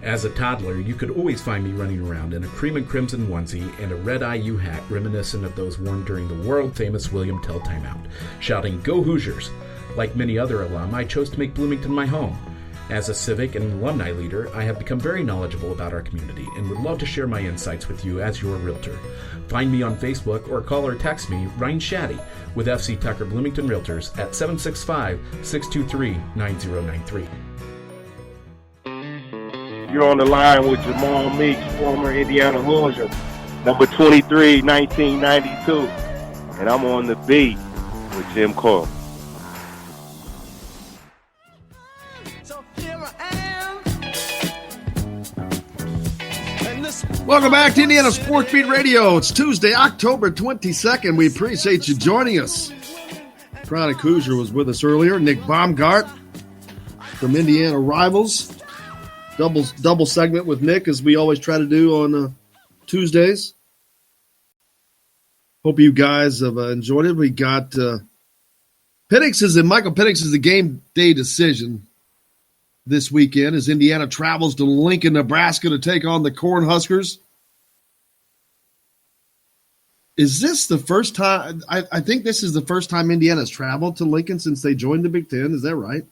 As a toddler, you could always find me running around in a cream and crimson onesie and a red IU hat reminiscent of those worn during the world-famous William Tell timeout, shouting, "Go Hoosiers!" Like many other alum, I chose to make Bloomington my home. As a civic and alumni leader, I have become very knowledgeable about our community and would love to share my insights with you as your realtor. Find me on Facebook or call or text me, Ryan Shaddy, with FC Tucker Bloomington Realtors at 765-623-9093. You're on the line with Jamal Meeks, former Indiana Hoosier, number 23, 1992. And I'm on the beat with Jim Coyle. Welcome back to Indiana Sports Beat Radio. It's Tuesday, October 22nd. We appreciate you joining us. Chronic Hoosier was with us earlier. Nick Baumgart from Indiana Rivals. Double segment with Nick, as we always try to do on Tuesdays. Hope you guys have enjoyed it. We got Michael Penix is the game day decision this weekend as Indiana travels to Lincoln, Nebraska to take on the Cornhuskers. Is this the first time? I think this is the first time Indiana's traveled to Lincoln since they joined the Big Ten. Is that right?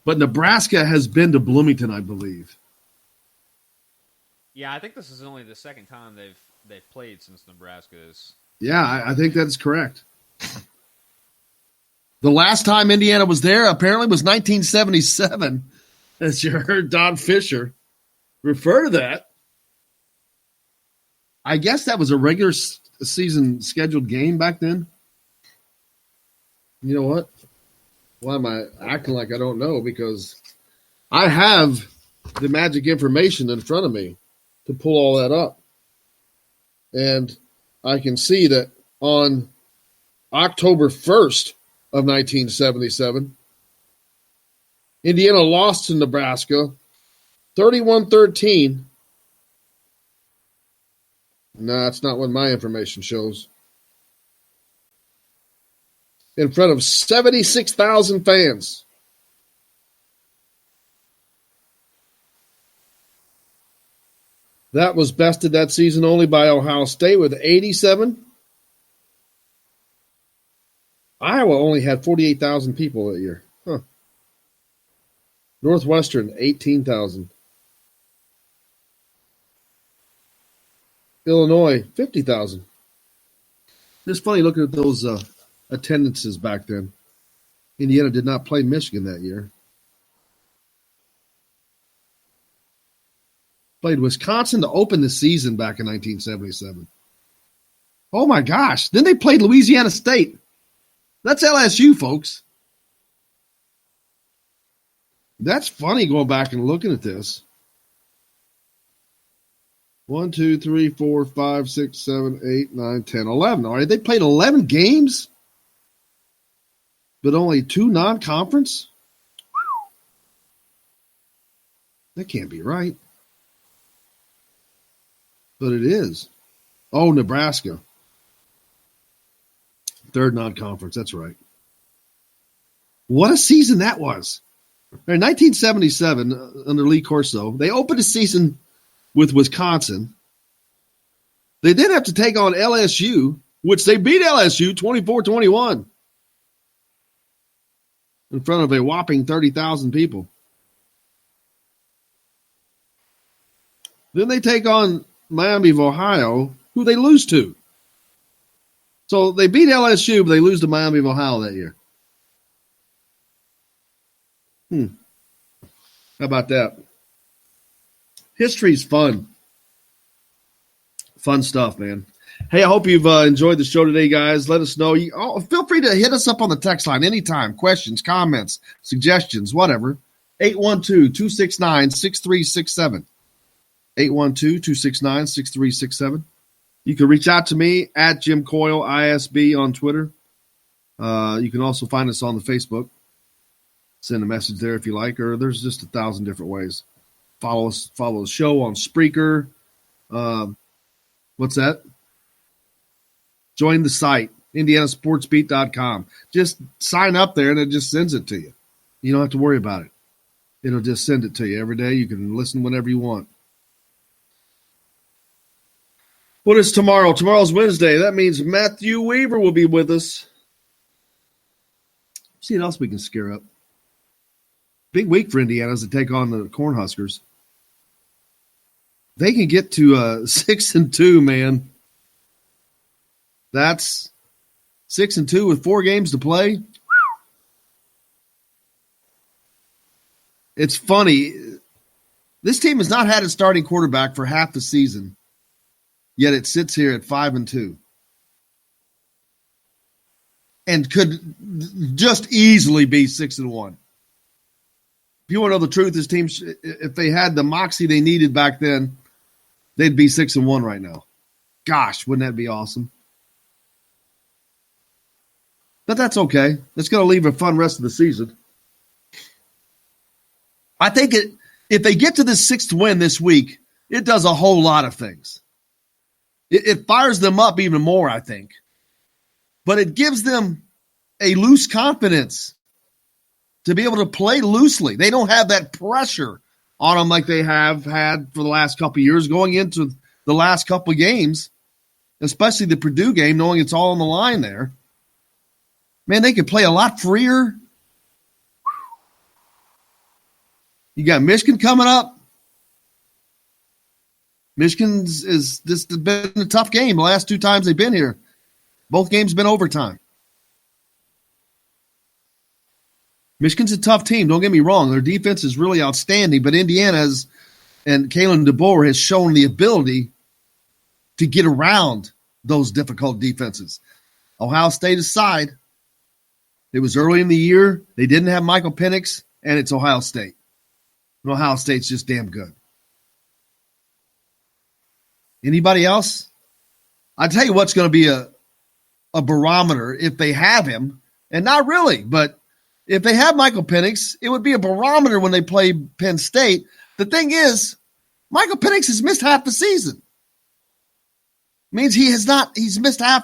But Nebraska has been to Bloomington, I believe. Yeah, I think this is only the second time they've played since Nebraska is. Yeah, I think that's correct. The last time Indiana was there apparently was 1977, as you heard Don Fisher refer to that. I guess that was a regular season scheduled game back then. You know what? Why am I acting like I don't know? Because I have the magic information in front of me to pull all that up. And I can see that on October 1st of 1977, Indiana lost to Nebraska 31-13. No, that's not what my information shows. In front of 76,000 fans. That was bested that season only by Ohio State with 87. Iowa only had 48,000 people that year. Huh. Northwestern, 18,000. Illinois, 50,000. It's funny looking at those attendances back then. Indiana did not play Michigan that year. Played Wisconsin to open the season back in 1977. Oh, my gosh. Then they played Louisiana State. That's LSU, folks. That's funny going back and looking at this. 1, 2, 3, 4, 5, 6, 7, 8, 9, 10, 11. All right, they played 11 games, but only 2 non-conference? That can't be right. But it is. Oh, Nebraska. 3rd non-conference, that's right. What a season that was. In 1977, under Lee Corso, they opened the season with Wisconsin. They then have to take on LSU, which they beat LSU 24-21 in front of a whopping 30,000 people. Then they take on Miami of Ohio, who they lose to. So they beat LSU, but they lose to Miami of Ohio that year. How about that? History's fun. Fun stuff, man. Hey, I hope you've enjoyed the show today, guys. Let us know. Feel free to hit us up on the text line anytime. Questions, comments, suggestions, whatever. 812-269-6367. 812-269-6367. You can reach out to me at Jim Coyle, ISB on Twitter. You can also find us on the Facebook. Send a message there if you like, or there's just 1,000 different ways. Follow the show on Spreaker. What's that? Join the site, indianasportsbeat.com. Just sign up there, and it just sends it to you. You don't have to worry about it. It'll just send it to you every day. You can listen whenever you want. What is tomorrow? Tomorrow's Wednesday. That means Matthew Weaver will be with us. See what else we can scare up. Big week for Indiana as they take on the Cornhuskers. They can get to 6-2, man. That's 6-2 with 4 games to play. It's funny. This team has not had a starting quarterback for half the season, yet it sits here at 5-2. And could just easily be 6-1. If you want to know the truth, this team, if they had the moxie they needed back then, they'd be 6-1 right now. Gosh, wouldn't that be awesome? But that's okay. It's going to leave a fun rest of the season. I think if they get to this 6th win this week, it does a whole lot of things. It fires them up even more, I think. But it gives them a loose confidence to be able to play loosely. They don't have that pressure on them like they have had for the last couple of years going into the last couple of games, especially the Purdue game, knowing it's all on the line there. Man, they could play a lot freer. You got Michigan coming up. Michigan's is just been a tough game the last 2 times they've been here. Both games been overtime. Michigan's a tough team. Don't get me wrong. Their defense is really outstanding, but Indiana's and Kalen DeBoer has shown the ability to get around those difficult defenses. Ohio State aside, it was early in the year. They didn't have Michael Penix, and it's Ohio State. And Ohio State's just damn good. Anybody else? I'll tell you what's going to be a barometer if they have him, and not really, but if they have Michael Penix, it would be a barometer when they play Penn State. The thing is, Michael Penix has missed half the season. Means he's missed half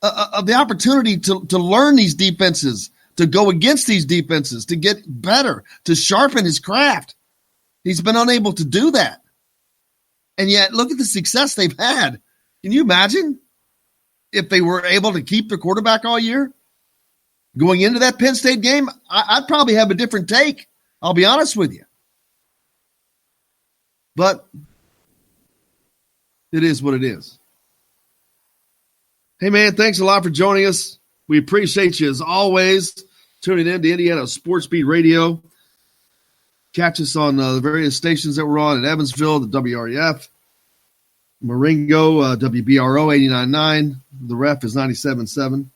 of the opportunity to learn these defenses, to go against these defenses, to get better, to sharpen his craft. He's been unable to do that. And yet, look at the success they've had. Can you imagine if they were able to keep their quarterback all year? Going into that Penn State game, I'd probably have a different take. I'll be honest with you. But it is what it is. Hey, man, thanks a lot for joining us. We appreciate you, as always, tuning in to Indiana Sports Beat Radio. Catch us on the various stations that we're on at Evansville, the WREF, Marengo, WBRO 89.9. The Ref is 97.7.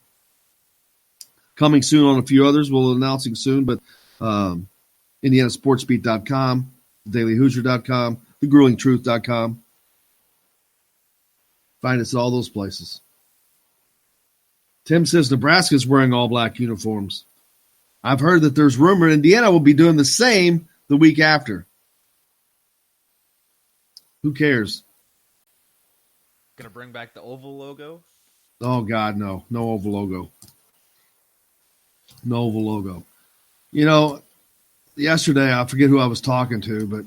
Coming soon on a few others. We'll be announcing soon, but IndianaSportsBeat.com, DailyHoosier.com, TheGruelingTruth.com. Find us at all those places. Tim says Nebraska's wearing all black uniforms. I've heard that there's rumor Indiana will be doing the same the week after. Who cares? Gonna bring back the oval logo? Oh, God, no. No oval logo. No oval logo. You know, yesterday, I forget who I was talking to, but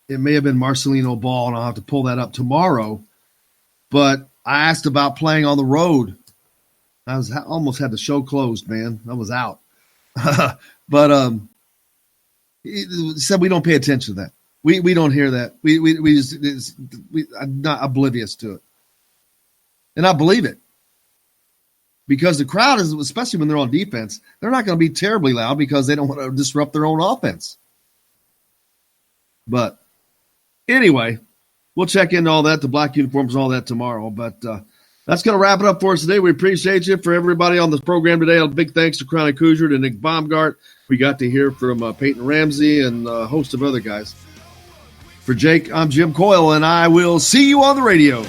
it may have been Marcelino Ball, and I'll have to pull that up tomorrow. But I asked about playing on the road. I almost had the show closed, man. I was out. But he said we don't pay attention to that. We don't hear that. I'm not oblivious to it. And I believe it. Because the crowd is, especially when they're on defense, they're not going to be terribly loud because they don't want to disrupt their own offense. But anyway, we'll check into all that, the black uniforms and all that tomorrow. But that's going to wrap it up for us today. We appreciate you. For everybody on this program today, a big thanks to Chronic Hoosier, to Nick Baumgart. We got to hear from Peyton Ramsey and a host of other guys. For Jake, I'm Jim Coyle, and I will see you on the radio.